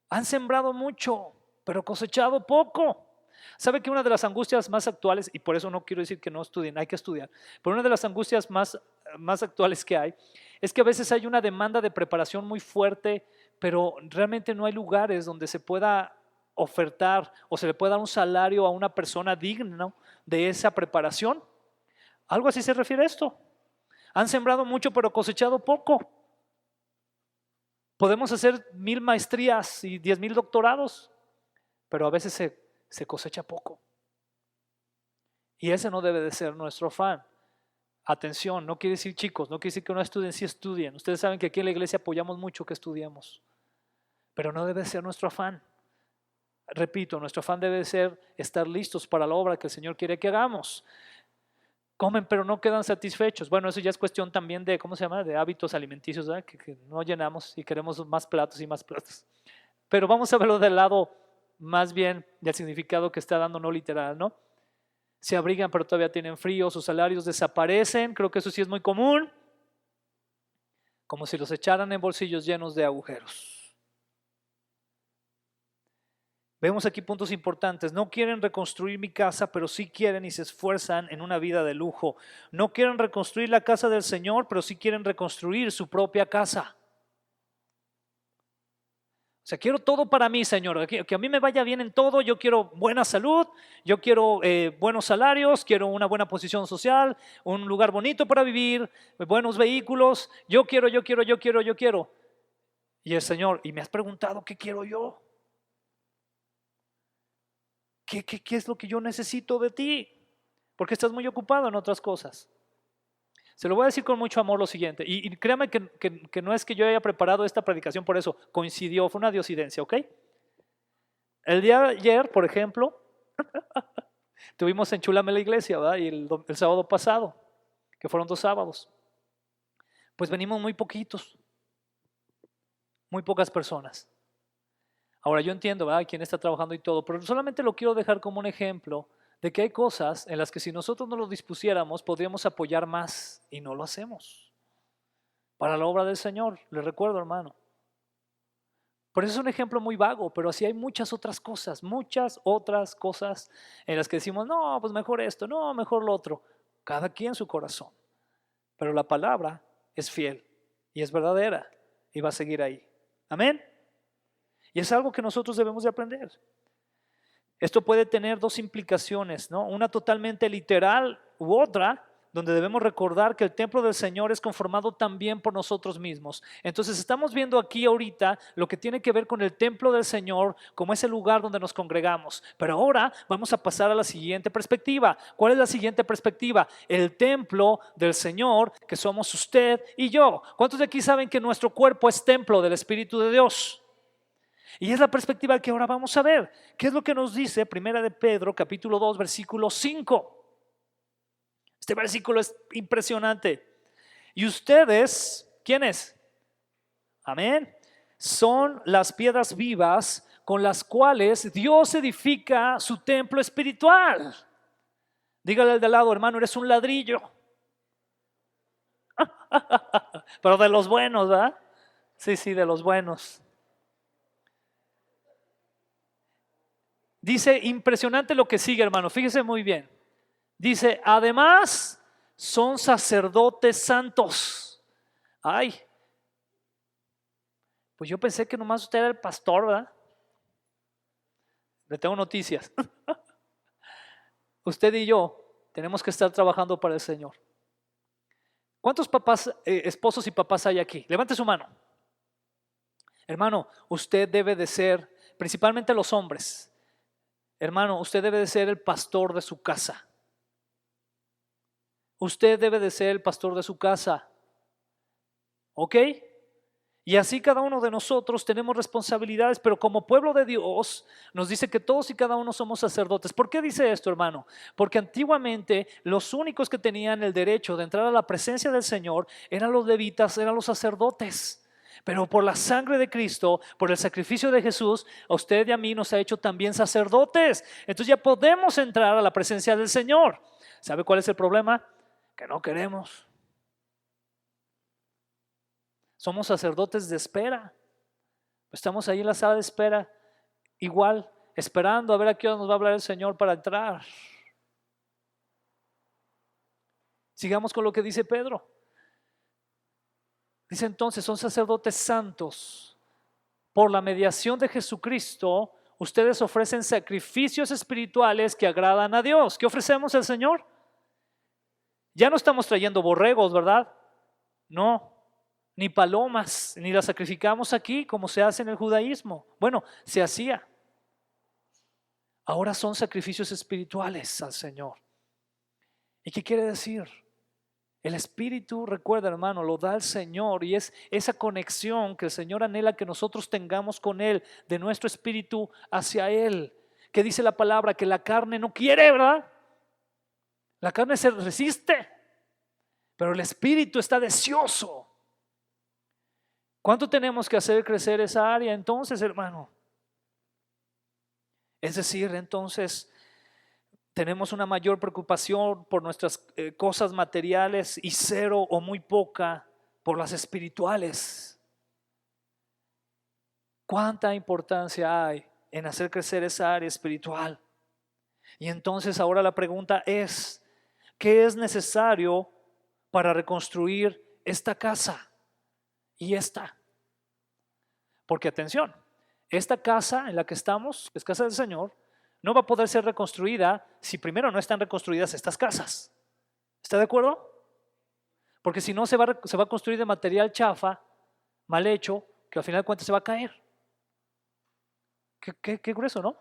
[SPEAKER 1] Han sembrado mucho, pero cosechado poco. ¿Sabe que una de las angustias más actuales, y por eso no quiero decir que no estudien, hay que estudiar, pero una de las angustias más actuales que hay, es que a veces hay una demanda de preparación muy fuerte, pero realmente no hay lugares donde se pueda ofertar o se le pueda dar un salario a una persona digna de esa preparación? Algo así se refiere a esto. Han sembrado mucho, pero cosechado poco. Podemos hacer 1000 maestrías y 10,000 doctorados, pero a veces se cosecha poco. Y ese no debe de ser nuestro afán. Atención, no quiere decir, chicos, no quiere decir que no estudien, sí estudien. Ustedes saben que aquí en la iglesia apoyamos mucho que estudiemos, pero no debe ser nuestro afán. Repito, nuestro afán debe ser estar listos para la obra que el Señor quiere que hagamos. Comen pero no quedan satisfechos. Bueno, eso ya es cuestión también de, ¿cómo se llama? De hábitos alimenticios, ¿verdad? Que no llenamos y queremos más platos y más platos. Pero vamos a verlo del lado más bien del significado que está dando, no literal, ¿no? Se abrigan pero todavía tienen frío, sus salarios desaparecen, creo que eso sí es muy común, como si los echaran en bolsillos llenos de agujeros. Vemos aquí puntos importantes. No quieren reconstruir mi casa, pero sí quieren y se esfuerzan en una vida de lujo. No quieren reconstruir la casa del Señor, pero sí quieren reconstruir su propia casa. O sea, quiero todo para mí, Señor, que a mí me vaya bien en todo. Yo quiero buena salud, yo quiero buenos salarios, quiero una buena posición social, un lugar bonito para vivir, buenos vehículos. Yo quiero. Y el Señor, ¿y me has preguntado qué quiero yo? ¿Qué es lo que yo necesito de ti? Porque estás muy ocupado en otras cosas. Se lo voy a decir con mucho amor lo siguiente, y créame que no es que yo haya preparado esta predicación por eso, coincidió, fue una diosidencia, ¿ok? El día de ayer, por ejemplo, tuvimos Enchúlame la iglesia, ¿verdad? Y el sábado pasado, que fueron 2 sábados. Pues venimos muy poquitos, muy pocas personas. Ahora yo entiendo, ¿verdad?, quién está trabajando y todo, pero solamente lo quiero dejar como un ejemplo de que hay cosas en las que si nosotros no lo dispusiéramos podríamos apoyar más y no lo hacemos para la obra del Señor. Les recuerdo, hermano. Por eso es un ejemplo muy vago, pero así hay muchas otras cosas en las que decimos, no, pues mejor esto, no, mejor lo otro. Cada quien su corazón. Pero la palabra es fiel y es verdadera y va a seguir ahí. Amén. Y es algo que nosotros debemos de aprender. Esto puede tener 2 implicaciones, ¿no? Una totalmente literal u otra, donde debemos recordar que el templo del Señor es conformado también por nosotros mismos. Entonces estamos viendo aquí ahorita lo que tiene que ver con el templo del Señor como ese lugar donde nos congregamos. Pero ahora vamos a pasar a la siguiente perspectiva. ¿Cuál es la siguiente perspectiva? El templo del Señor, que somos usted y yo. ¿Cuántos de aquí saben que nuestro cuerpo es templo del Espíritu de Dios? Y es la perspectiva que ahora vamos a ver. ¿Qué es lo que nos dice Primera de Pedro, capítulo 2, versículo 5? Este versículo es impresionante. Y ustedes, ¿quiénes? Amén. Son las piedras vivas con las cuales Dios edifica su templo espiritual. Dígale al de al lado, hermano, eres un ladrillo. Pero de los buenos, ¿verdad? Sí, de los buenos. Dice, impresionante lo que sigue, hermano, fíjese muy bien. Dice, además son sacerdotes santos. Ay, pues yo pensé que nomás usted era el pastor, ¿verdad? Le tengo noticias. Usted y yo tenemos que estar trabajando para el Señor. ¿Cuántos papás, esposos y papás hay aquí? Levante su mano. Hermano, usted debe de ser, principalmente los hombres, hermano, usted debe de ser el pastor de su casa. Usted debe de ser el pastor de su casa. ¿Ok? Y así cada uno de nosotros tenemos responsabilidades, pero como pueblo de Dios nos dice que todos y cada uno somos sacerdotes. ¿Por qué dice esto, hermano? Porque antiguamente los únicos que tenían el derecho de entrar a la presencia del Señor eran los levitas, eran los sacerdotes. Pero por la sangre de Cristo, por el sacrificio de Jesús, a usted y a mí nos ha hecho también sacerdotes. Entonces ya podemos entrar a la presencia del Señor. ¿Sabe cuál es el problema? Que no queremos. Somos sacerdotes de espera. Estamos ahí en la sala de espera, igual, esperando a ver a qué hora nos va a hablar el Señor para entrar. Sigamos con lo que dice Pedro. Dice entonces, son sacerdotes santos. Por la mediación de Jesucristo, ustedes ofrecen sacrificios espirituales que agradan a Dios. ¿Qué ofrecemos al Señor? Ya no estamos trayendo borregos, ¿verdad? No. Ni palomas, ni las sacrificamos aquí como se hace en el judaísmo. Bueno, se hacía. Ahora son sacrificios espirituales al Señor. ¿Y qué quiere decir? El Espíritu, recuerda, hermano, lo da el Señor y es esa conexión que el Señor anhela que nosotros tengamos con Él, de nuestro espíritu hacia Él. ¿Qué dice la palabra? Que la carne no quiere, ¿verdad? La carne se resiste, pero el Espíritu está deseoso. ¿Cuánto tenemos que hacer crecer esa área entonces, hermano? Es decir, entonces tenemos una mayor preocupación por nuestras cosas materiales y cero o muy poca por las espirituales. ¿Cuánta importancia hay en hacer crecer esa área espiritual? Y entonces ahora la pregunta es, ¿qué es necesario para reconstruir esta casa? Y esta. Porque atención, esta casa en la que estamos, es casa del Señor, no va a poder ser reconstruida si primero no están reconstruidas estas casas. ¿Está de acuerdo? Porque si no se va a construir de material chafa, mal hecho, que al final de cuentas se va a caer. Qué grueso, ¿no?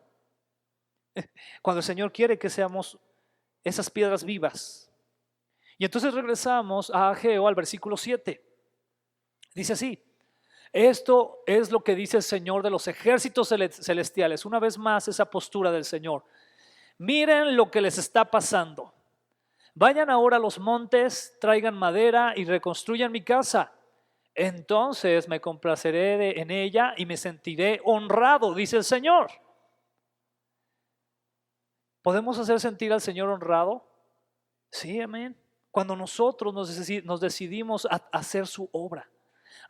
[SPEAKER 1] Cuando el Señor quiere que seamos esas piedras vivas. Y entonces regresamos a Ageo, al versículo 7. Dice así: esto es lo que dice el Señor de los ejércitos celestiales. Una vez más esa postura del Señor. Miren lo que les está pasando. Vayan ahora a los montes, traigan madera y reconstruyan mi casa. Entonces me complaceré en ella y me sentiré honrado, dice el Señor. ¿Podemos hacer sentir al Señor honrado? Sí, amén. Cuando nosotros nos decidimos a hacer su obra.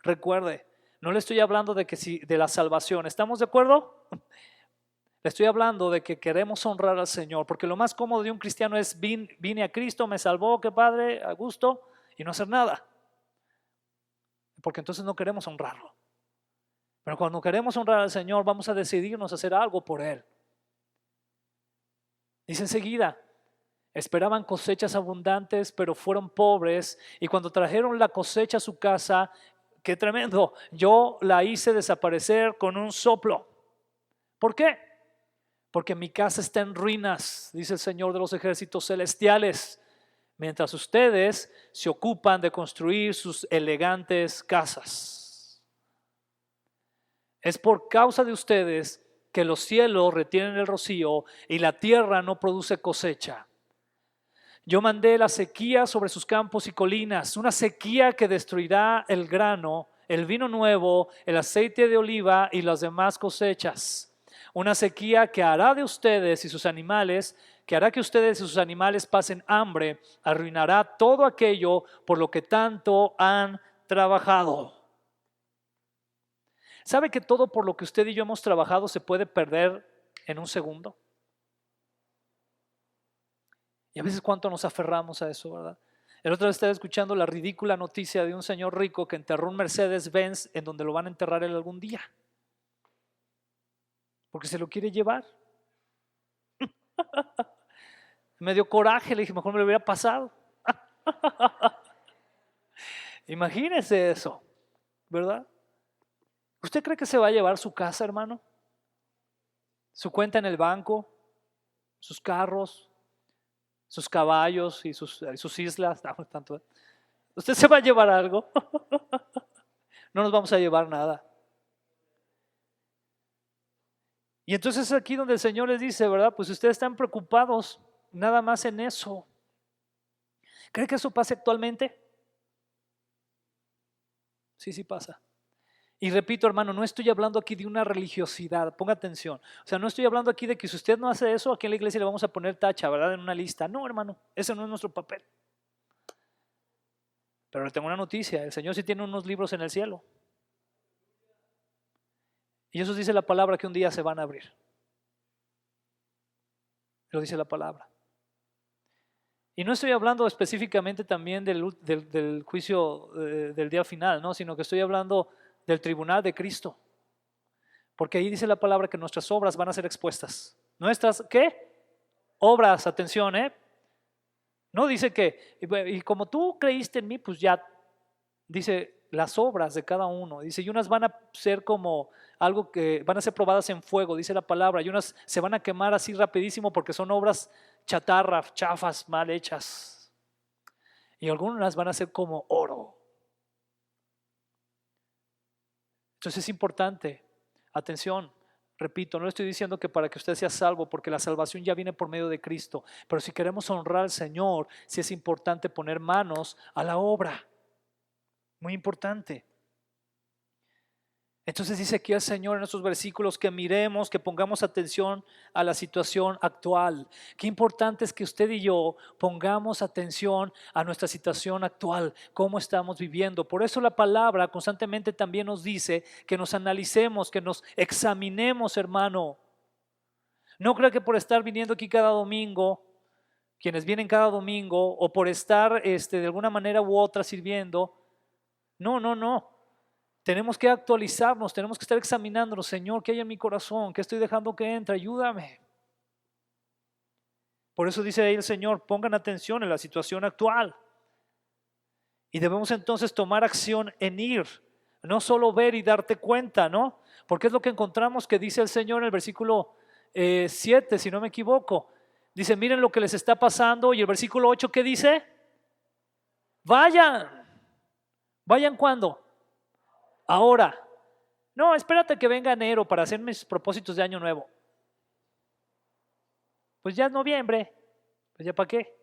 [SPEAKER 1] Recuerde, no le estoy hablando de la salvación. ¿Estamos de acuerdo? Le estoy hablando de que queremos honrar al Señor, porque lo más cómodo de un cristiano es vine a Cristo, me salvó, qué padre, a gusto, y no hacer nada. Porque entonces no queremos honrarlo. Pero cuando queremos honrar al Señor, vamos a decidirnos a hacer algo por Él. Dice enseguida, esperaban cosechas abundantes, pero fueron pobres, y cuando trajeron la cosecha a su casa, qué tremendo, yo la hice desaparecer con un soplo. ¿Por qué? Porque mi casa está en ruinas, dice el Señor de los ejércitos celestiales, mientras ustedes se ocupan de construir sus elegantes casas. Es por causa de ustedes que los cielos retienen el rocío y la tierra no produce cosecha. Yo mandé la sequía sobre sus campos y colinas, una sequía que destruirá el grano, el vino nuevo, el aceite de oliva y las demás cosechas. Una sequía que hará de ustedes y sus animales, que hará que ustedes y sus animales pasen hambre, arruinará todo aquello por lo que tanto han trabajado. ¿Sabe que todo por lo que usted y yo hemos trabajado se puede perder en un segundo? Y a veces cuánto nos aferramos a eso, ¿verdad? El otro día estaba escuchando la ridícula noticia de un señor rico que enterró un Mercedes-Benz en donde lo van a enterrar él algún día. Porque se lo quiere llevar. Me dio coraje, le dije, mejor me lo hubiera pasado. Imagínese eso, ¿verdad? ¿Usted cree que se va a llevar su casa, hermano? ¿Su cuenta en el banco? ¿Sus carros? ¿Sus caballos y sus islas? No, tanto. ¿Usted se va a llevar algo? No nos vamos a llevar nada. Y entonces es aquí donde el Señor les dice, ¿verdad? Pues ustedes están preocupados nada más en eso. ¿Cree que eso pasa actualmente? Sí, sí pasa. Y repito, hermano, no estoy hablando aquí de una religiosidad, ponga atención. O sea, no estoy hablando aquí de que si usted no hace eso, aquí en la iglesia le vamos a poner tacha, ¿verdad? En una lista. No, hermano, ese no es nuestro papel. Pero le tengo una noticia, el Señor sí tiene unos libros en el cielo. Y eso dice la palabra que un día se van a abrir. Lo dice la palabra. Y no estoy hablando específicamente también del juicio del día final, ¿no? Sino que estoy hablando del tribunal de Cristo. Porque ahí dice la palabra que nuestras obras van a ser expuestas. ¿Nuestras qué? Obras, atención, ¿eh? No dice que, y como tú creíste en mí, pues ya, dice las obras de cada uno. Dice, y unas van a ser como algo que van a ser probadas en fuego, dice la palabra, y unas se van a quemar así rapidísimo porque son obras chatarra, chafas, mal hechas. Y algunas van a ser como oro. Entonces es importante, atención, repito, no le estoy diciendo que para que usted sea salvo, porque la salvación ya viene por medio de Cristo, pero si queremos honrar al Señor, sí es importante poner manos a la obra. Muy importante. Entonces dice aquí el Señor en estos versículos que miremos, que pongamos atención a la situación actual. Qué importante es que usted y yo pongamos atención a nuestra situación actual, cómo estamos viviendo. Por eso la palabra constantemente también nos dice que nos analicemos, que nos examinemos, hermano. No creo que por estar viniendo aquí cada domingo, quienes vienen cada domingo, o por estar de alguna manera u otra sirviendo, no. Tenemos que actualizarnos, tenemos que estar examinándonos. Señor, ¿qué hay en mi corazón? ¿Qué estoy dejando que entre? Ayúdame. Por eso dice ahí el Señor, pongan atención en la situación actual. Y debemos entonces tomar acción en ir, no solo ver y darte cuenta, ¿no? Porque es lo que encontramos que dice el Señor en el versículo 7, si no me equivoco. Dice, miren lo que les está pasando. Y el versículo 8, ¿qué dice? Vayan. ¿Vayan cuándo? Ahora. No, espérate que venga enero para hacer mis propósitos de año nuevo. Pues ya es noviembre. Pues ya para qué.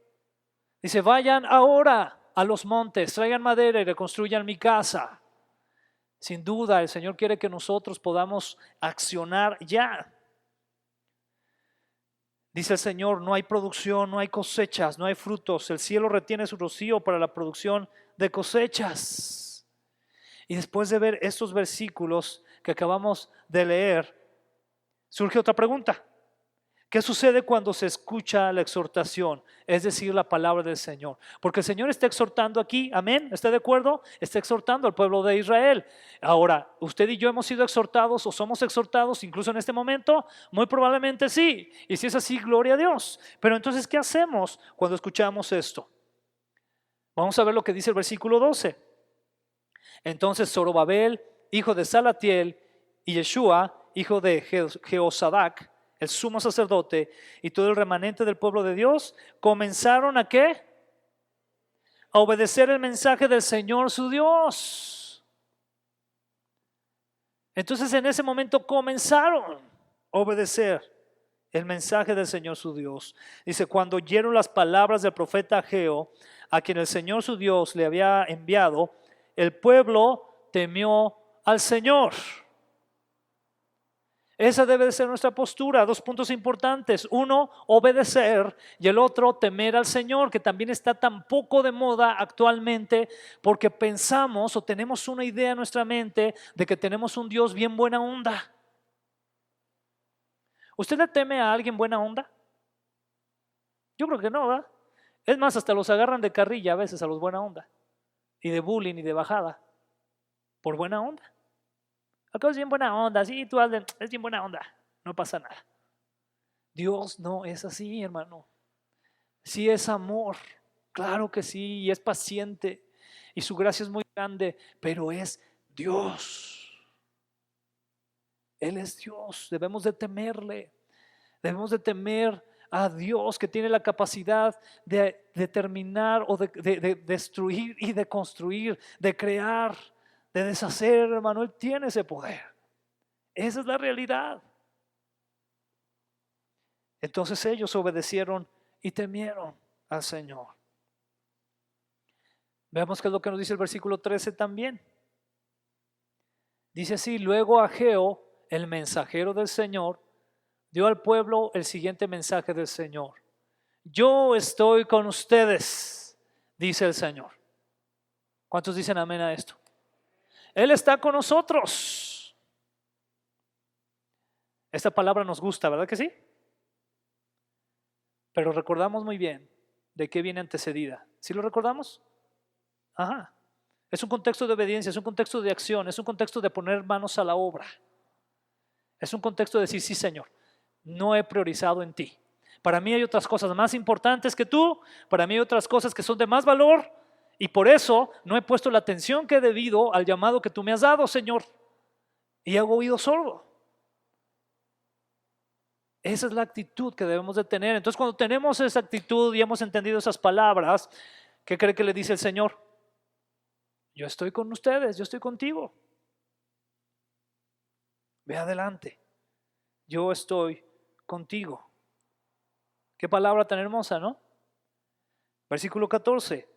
[SPEAKER 1] Dice, vayan ahora a los montes, traigan madera y reconstruyan mi casa. Sin duda, el Señor quiere que nosotros podamos accionar ya. Dice el Señor, no hay producción, no hay cosechas, no hay frutos. El cielo retiene su rocío para la producción de cosechas. Y después de ver estos versículos que acabamos de leer, surge otra pregunta. ¿Qué sucede cuando se escucha la exhortación? Es decir, la palabra del Señor. Porque el Señor está exhortando aquí, amén, ¿está de acuerdo? Está exhortando al pueblo de Israel. Ahora, ¿usted y yo hemos sido exhortados o somos exhortados incluso en este momento? Muy probablemente sí. Y si es así, gloria a Dios. Pero entonces, ¿qué hacemos cuando escuchamos esto? Vamos a ver lo que dice el versículo 12. Entonces Zorobabel, hijo de Salatiel, y Yeshua, hijo de Jehosadac, el sumo sacerdote, y todo el remanente del pueblo de Dios, comenzaron ¿a qué? A obedecer el mensaje del Señor su Dios. Entonces en ese momento comenzaron a obedecer el mensaje del Señor su Dios. Dice, cuando oyeron las palabras del profeta Ageo, a quien el Señor su Dios le había enviado, el pueblo temió al Señor. Esa debe de ser nuestra postura. Dos puntos importantes. Uno, obedecer, y el otro, temer al Señor, que también está tan poco de moda actualmente porque pensamos o tenemos una idea en nuestra mente de que tenemos un Dios bien buena onda. ¿Usted le teme a alguien buena onda? Yo creo que no, ¿verdad? Es más, hasta los agarran de carrilla a veces a los buena onda, y de bullying y de bajada, por buena onda. Acá es bien buena onda, sí, tú hazle, es bien buena onda, no pasa nada. Dios no es así, hermano. Sí es amor, claro que sí, y es paciente, y su gracia es muy grande, pero es Dios. Él es Dios, debemos de temerle, debemos de temer a Dios que tiene la capacidad de determinar o de destruir y de construir, de crear, de deshacer, hermano. Él tiene ese poder. Esa es la realidad. Entonces ellos obedecieron y temieron al Señor. Veamos qué es lo que nos dice el versículo 13 también. Dice así, luego Ageo, el mensajero del Señor, dio al pueblo el siguiente mensaje del Señor. Yo estoy con ustedes, dice el Señor. ¿Cuántos dicen amén a esto? Él está con nosotros. Esta palabra nos gusta, ¿verdad que sí? Pero recordamos muy bien de qué viene antecedida. ¿Sí lo recordamos? Ajá. Es un contexto de obediencia, es un contexto de acción, es un contexto de poner manos a la obra. Es un contexto de decir, sí, Señor, no he priorizado en ti. Para mí hay otras cosas más importantes que tú, para mí hay otras cosas que son de más valor, y por eso no he puesto la atención que he debido al llamado que tú me has dado, Señor, y hago oído sordo. Esa es la actitud que debemos de tener. Entonces, cuando tenemos esa actitud y hemos entendido esas palabras, ¿qué cree que le dice el Señor? Yo estoy con ustedes, yo estoy contigo. Ve adelante. Yo estoy contigo. Qué palabra tan hermosa, ¿no? Versículo 14.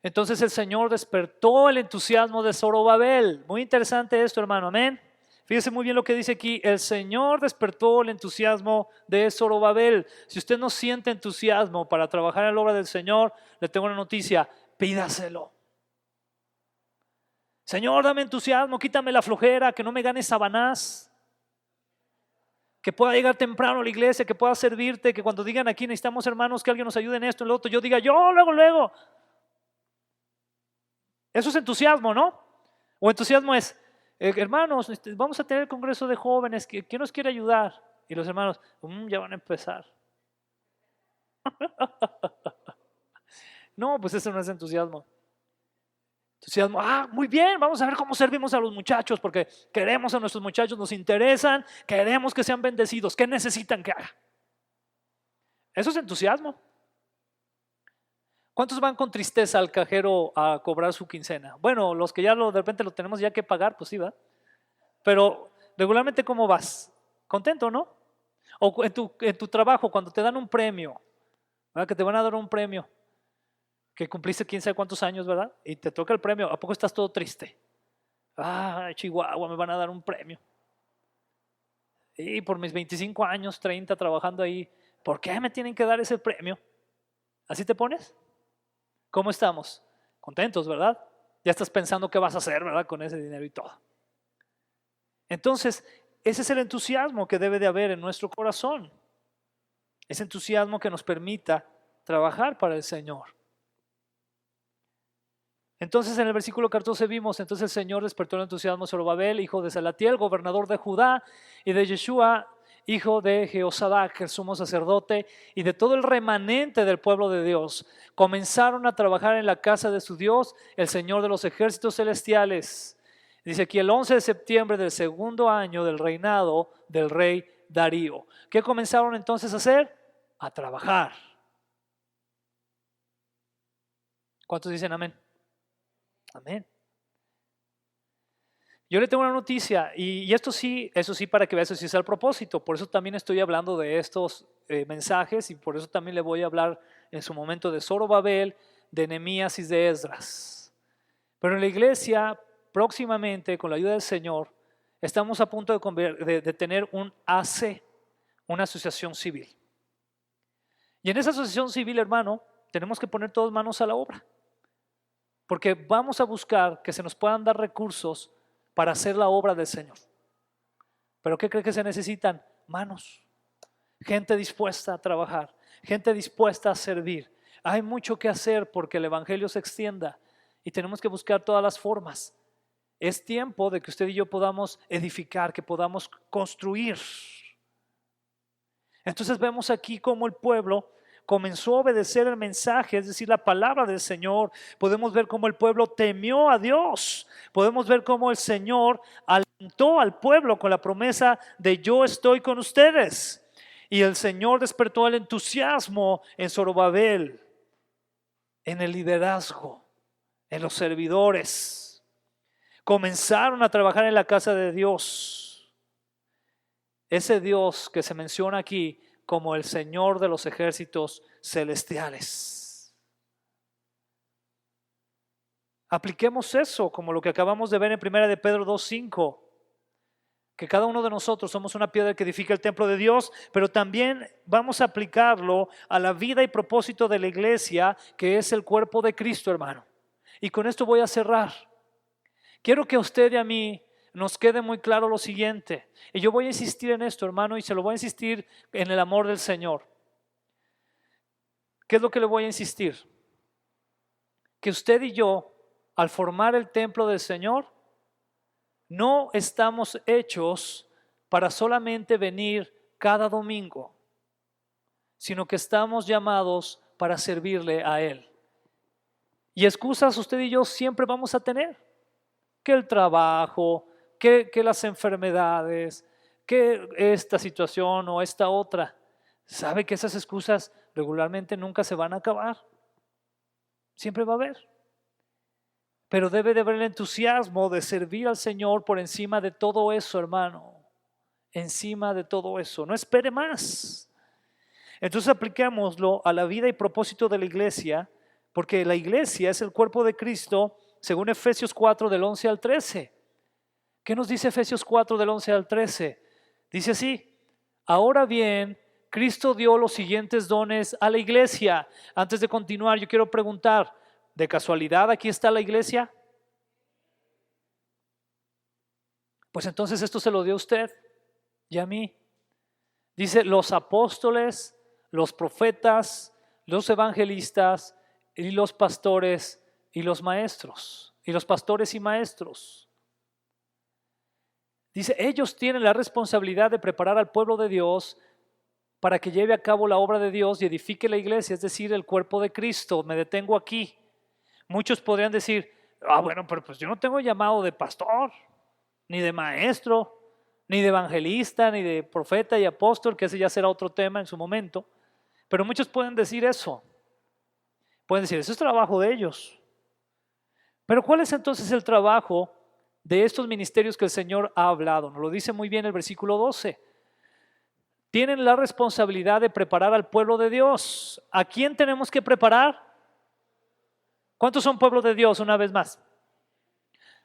[SPEAKER 1] Entonces el Señor despertó el entusiasmo de Zorobabel. Muy interesante esto, hermano. Amén. Fíjese muy bien lo que dice aquí. El Señor despertó el entusiasmo de Zorobabel. Si usted no siente entusiasmo para trabajar en la obra del Señor, le tengo una noticia. Pídaselo. Señor, dame entusiasmo, quítame la flojera, que no me gane Sabanás, que pueda llegar temprano a la iglesia, que pueda servirte, que cuando digan aquí necesitamos hermanos que alguien nos ayude en esto, en lo otro, yo diga yo, luego. Eso es entusiasmo, ¿no? O entusiasmo es, hermanos, vamos a tener el congreso de jóvenes, ¿quién nos quiere ayudar? Y los hermanos, ya van a empezar. No, pues eso no es entusiasmo. Entusiasmo, muy bien, vamos a ver cómo servimos a los muchachos, porque queremos a nuestros muchachos, nos interesan, queremos que sean bendecidos, ¿qué necesitan que haga? Eso es entusiasmo. ¿Cuántos van con tristeza al cajero a cobrar su quincena? Bueno, los que ya de repente lo tenemos ya que pagar, pues sí, ¿va? Pero regularmente, ¿cómo vas? ¿Contento, no? O en tu trabajo, cuando te dan un premio, ¿verdad? Que te van a dar un premio. que cumpliste quién sabe cuántos años, ¿verdad? Y te toca el premio. ¿A poco estás todo triste? Ah, Chihuahua, me van a dar un premio. Y por mis 25 años, 30 trabajando ahí, ¿por qué me tienen que dar ese premio? ¿Así te pones? ¿Cómo estamos? Contentos, ¿verdad? Ya estás pensando qué vas a hacer, ¿verdad? Con ese dinero y todo. Entonces, ese es el entusiasmo que debe de haber en nuestro corazón. Ese entusiasmo que nos permita trabajar para el Señor. Entonces en el versículo 14 vimos, entonces el Señor despertó el entusiasmo de Zorobabel, hijo de Salatiel, gobernador de Judá, y de Yeshua, hijo de Jehosadac, el sumo sacerdote, y de todo el remanente del pueblo de Dios. Comenzaron a trabajar en la casa de su Dios, el Señor de los ejércitos celestiales. Dice aquí el 11 de septiembre del segundo año del reinado del rey Darío. ¿Qué comenzaron entonces a hacer? A trabajar. ¿Cuántos dicen amén? Amén. Yo le tengo una noticia y esto sí, eso sí, para que veas, eso sí es el propósito. Por eso también estoy hablando de estos mensajes y por eso también le voy a hablar en su momento de Zorobabel, de Nehemías y de Esdras. Pero en la iglesia, próximamente, con la ayuda del Señor, estamos a punto de tener un AC, una asociación civil. Y en esa asociación civil, hermano, tenemos que poner todas manos a la obra. Porque vamos a buscar que se nos puedan dar recursos para hacer la obra del Señor. ¿Pero qué cree que se necesitan? Manos, gente dispuesta a trabajar, gente dispuesta a servir. Hay mucho que hacer porque el Evangelio se extienda y tenemos que buscar todas las formas. Es tiempo de que usted y yo podamos edificar, que podamos construir. Entonces vemos aquí cómo el pueblo comenzó a obedecer el mensaje, es decir, la palabra del Señor. Podemos ver cómo el pueblo temió a Dios. Podemos ver cómo el Señor alentó al pueblo con la promesa de yo estoy con ustedes. Y el Señor despertó el entusiasmo en Zorobabel, en el liderazgo, en los servidores. Comenzaron a trabajar en la casa de Dios. Ese Dios que se menciona aquí como el Señor de los ejércitos celestiales. Apliquemos eso como lo que acabamos de ver en 1 de Pedro 2:5, que cada uno de nosotros somos una piedra que edifica el templo de Dios, pero también vamos a aplicarlo a la vida y propósito de la iglesia, que es el cuerpo de Cristo, hermano. Y con esto voy a cerrar. Quiero que a usted y a mí nos quede muy claro lo siguiente, y yo voy a insistir en esto, hermano, y se lo voy a insistir en el amor del Señor. ¿Qué es lo que le voy a insistir? Que usted y yo, al formar el templo del Señor, no estamos hechos para solamente venir cada domingo, sino que estamos llamados para servirle a Él. Y excusas usted y yo siempre vamos a tener, que el trabajo, que las enfermedades, que esta situación o esta otra. ¿Sabe que esas excusas regularmente nunca se van a acabar? Siempre va a haber. Pero debe de haber el entusiasmo de servir al Señor por encima de todo eso, hermano. Encima de todo eso. No espere más. Entonces apliquémoslo a la vida y propósito de la iglesia, porque la iglesia es el cuerpo de Cristo, según Efesios 4 del 11 al 13. ¿Qué nos dice Efesios 4 del 11 al 13? Dice así: ahora bien, Cristo dio los siguientes dones a la iglesia. Antes de continuar, yo quiero preguntar, ¿de casualidad aquí está la iglesia? Pues entonces esto se lo dio a usted y a mí. Dice los apóstoles, los profetas, los evangelistas y los pastores y los maestros. Y los pastores y maestros. Dice, ellos tienen la responsabilidad de preparar al pueblo de Dios para que lleve a cabo la obra de Dios y edifique la iglesia, es decir, el cuerpo de Cristo. Me detengo aquí. Muchos podrían decir, bueno, pero pues yo no tengo llamado de pastor, ni de maestro, ni de evangelista, ni de profeta y apóstol, que ese ya será otro tema en su momento. Pero muchos pueden decir eso. Pueden decir, eso es trabajo de ellos. Pero ¿cuál es entonces el trabajo de estos ministerios que el Señor ha hablado? Nos lo dice muy bien el versículo 12. Tienen la responsabilidad de preparar al pueblo de Dios. ¿A quién tenemos que preparar? ¿Cuántos son pueblo de Dios una vez más?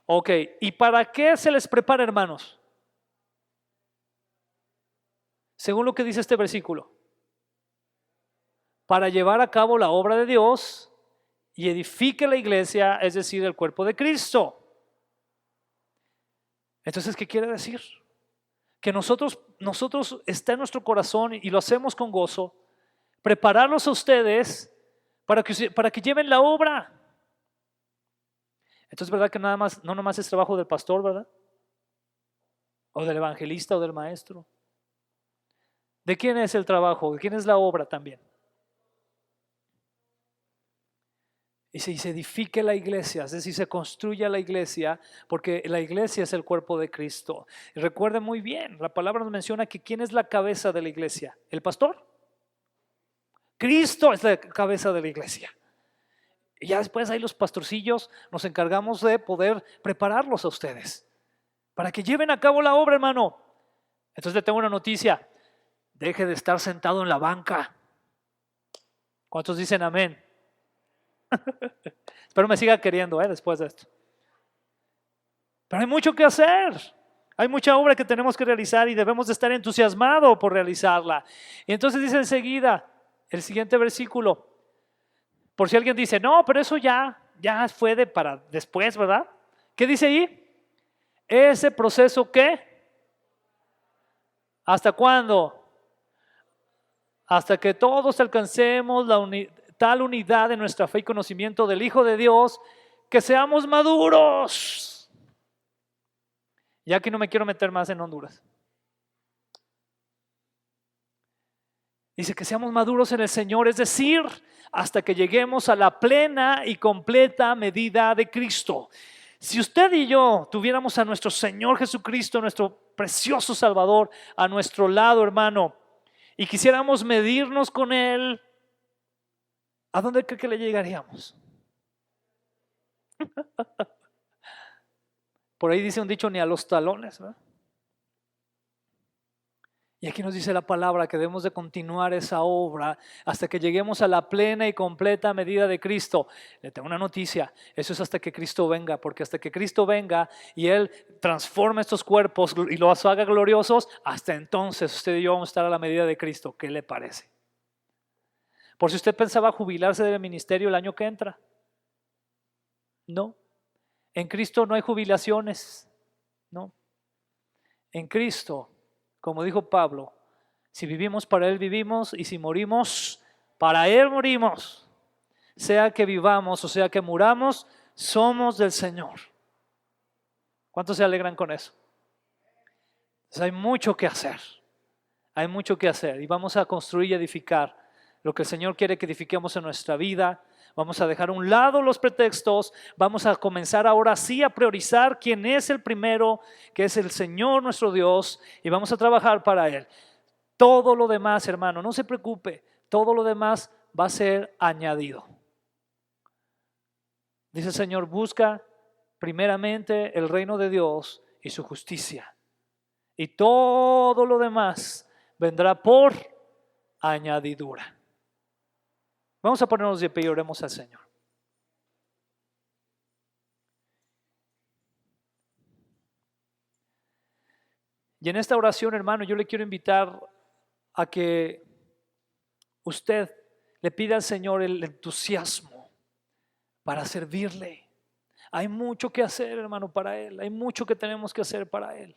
[SPEAKER 1] Ok, ¿y para qué se les prepara, hermanos? Según lo que dice este versículo, para llevar a cabo la obra de Dios y edifique la iglesia, es decir, el cuerpo de Cristo. Entonces, ¿qué quiere decir? Que nosotros está en nuestro corazón y lo hacemos con gozo, prepararlos a ustedes para que lleven la obra. Entonces, ¿verdad que no nomás es trabajo del pastor, verdad? O del evangelista o del maestro. ¿De quién es el trabajo? ¿De quién es la obra también? Y se edifique la iglesia, es decir, se construya la iglesia, porque la iglesia es el cuerpo de Cristo. Y recuerden muy bien, la palabra nos menciona que ¿quién es la cabeza de la iglesia? ¿El pastor? Cristo es la cabeza de la iglesia. Y ya después ahí los pastorcillos nos encargamos de poder prepararlos a ustedes, para que lleven a cabo la obra, hermano. Entonces le tengo una noticia, deje de estar sentado en la banca. ¿Cuántos dicen amén? Espero me siga queriendo después de esto. Pero hay mucho que hacer. Hay mucha obra que tenemos que realizar y debemos de estar entusiasmados por realizarla. Y entonces dice enseguida, el siguiente versículo. Por si alguien dice, no, pero eso ya fue para después, ¿verdad? ¿Qué dice ahí? Ese proceso, ¿qué? ¿Hasta cuándo? Hasta que todos alcancemos tal unidad en nuestra fe y conocimiento del Hijo de Dios, que seamos maduros. Ya aquí no me quiero meter más en Honduras. Dice que seamos maduros en el Señor, es decir, hasta que lleguemos a la plena y completa medida de Cristo. Si usted y yo tuviéramos a nuestro Señor Jesucristo, nuestro precioso Salvador, a nuestro lado, hermano, y quisiéramos medirnos con Él, ¿a dónde cree que le llegaríamos? Por ahí dice un dicho, ni a los talones, ¿verdad? Y aquí nos dice la palabra que debemos de continuar esa obra hasta que lleguemos a la plena y completa medida de Cristo. Le tengo una noticia, eso es hasta que Cristo venga, porque hasta que Cristo venga y Él transforme estos cuerpos y los haga gloriosos, hasta entonces usted y yo vamos a estar a la medida de Cristo. ¿Qué le parece? Por si usted pensaba jubilarse del ministerio el año que entra. No, en Cristo no hay jubilaciones, no. En Cristo, como dijo Pablo, si vivimos para Él vivimos y si morimos, para Él morimos. Sea que vivamos o sea que muramos, somos del Señor. ¿Cuántos se alegran con eso? Entonces hay mucho que hacer, hay mucho que hacer y vamos a construir y edificar lo que el Señor quiere que edifiquemos en nuestra vida. Vamos a dejar a un lado los pretextos, vamos a comenzar ahora sí a priorizar quién es el primero, que es el Señor nuestro Dios, y vamos a trabajar para Él. Todo lo demás, hermano, no se preocupe, todo lo demás va a ser añadido. Dice el Señor, busca primeramente el reino de Dios y su justicia, y todo lo demás vendrá por añadidura. Vamos a ponernos de pie y oremos al Señor. Y en esta oración, hermano, yo le quiero invitar a que usted le pida al Señor el entusiasmo para servirle. Hay mucho que hacer, hermano, para Él. Hay mucho que tenemos que hacer para Él.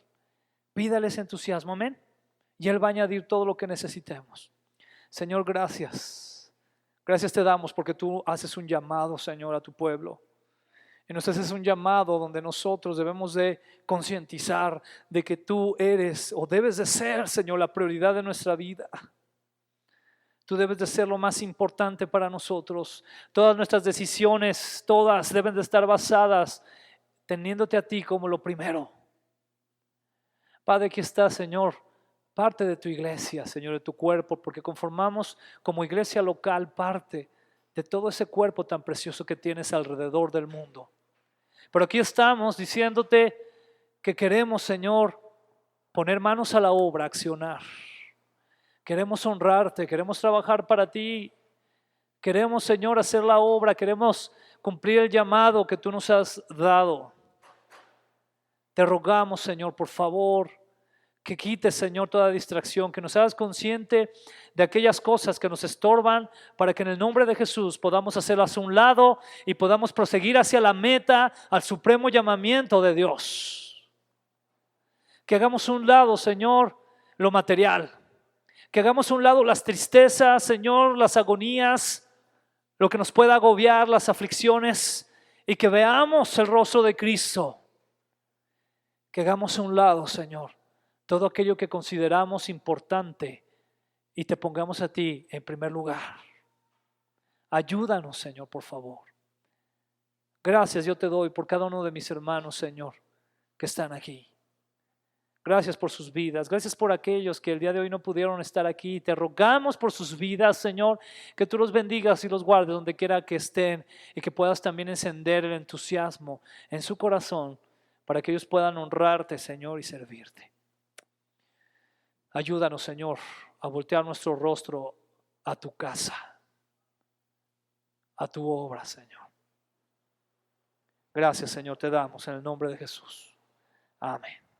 [SPEAKER 1] Pídale ese entusiasmo, amén. Y Él va a añadir todo lo que necesitemos. Señor, gracias. Gracias te damos porque tú haces un llamado, Señor, a tu pueblo. Y nos haces un llamado donde nosotros debemos de concientizar de que tú eres o debes de ser, Señor, la prioridad de nuestra vida. Tú debes de ser lo más importante para nosotros. Todas nuestras decisiones, todas deben de estar basadas teniéndote a ti como lo primero. Padre, aquí está, Señor, parte de tu iglesia, Señor, de tu cuerpo, porque conformamos como iglesia local parte de todo ese cuerpo tan precioso que tienes alrededor del mundo. Pero aquí estamos diciéndote que queremos, Señor, poner manos a la obra, accionar. Queremos honrarte, queremos trabajar para ti. Queremos, Señor, hacer la obra, queremos cumplir el llamado que tú nos has dado. Te rogamos, Señor, por favor, que quites, Señor, toda distracción, que nos hagas consciente de aquellas cosas que nos estorban, para que en el nombre de Jesús podamos hacerlas a un lado y podamos proseguir hacia la meta, al supremo llamamiento de Dios. Que hagamos a un lado, Señor, lo material. Que hagamos a un lado las tristezas, Señor, las agonías, lo que nos pueda agobiar, las aflicciones, y que veamos el rostro de Cristo. Que hagamos a un lado, Señor, todo aquello que consideramos importante y te pongamos a ti en primer lugar. Ayúdanos, Señor, por favor. Gracias yo te doy por cada uno de mis hermanos, Señor, que están aquí. Gracias por sus vidas. Gracias por aquellos que el día de hoy no pudieron estar aquí. Te rogamos por sus vidas, Señor, que tú los bendigas y los guardes donde quiera que estén, y que puedas también encender el entusiasmo en su corazón para que ellos puedan honrarte, Señor, y servirte. Ayúdanos, Señor, a voltear nuestro rostro a tu casa, a tu obra, Señor. Gracias, Señor, te damos en el nombre de Jesús. Amén.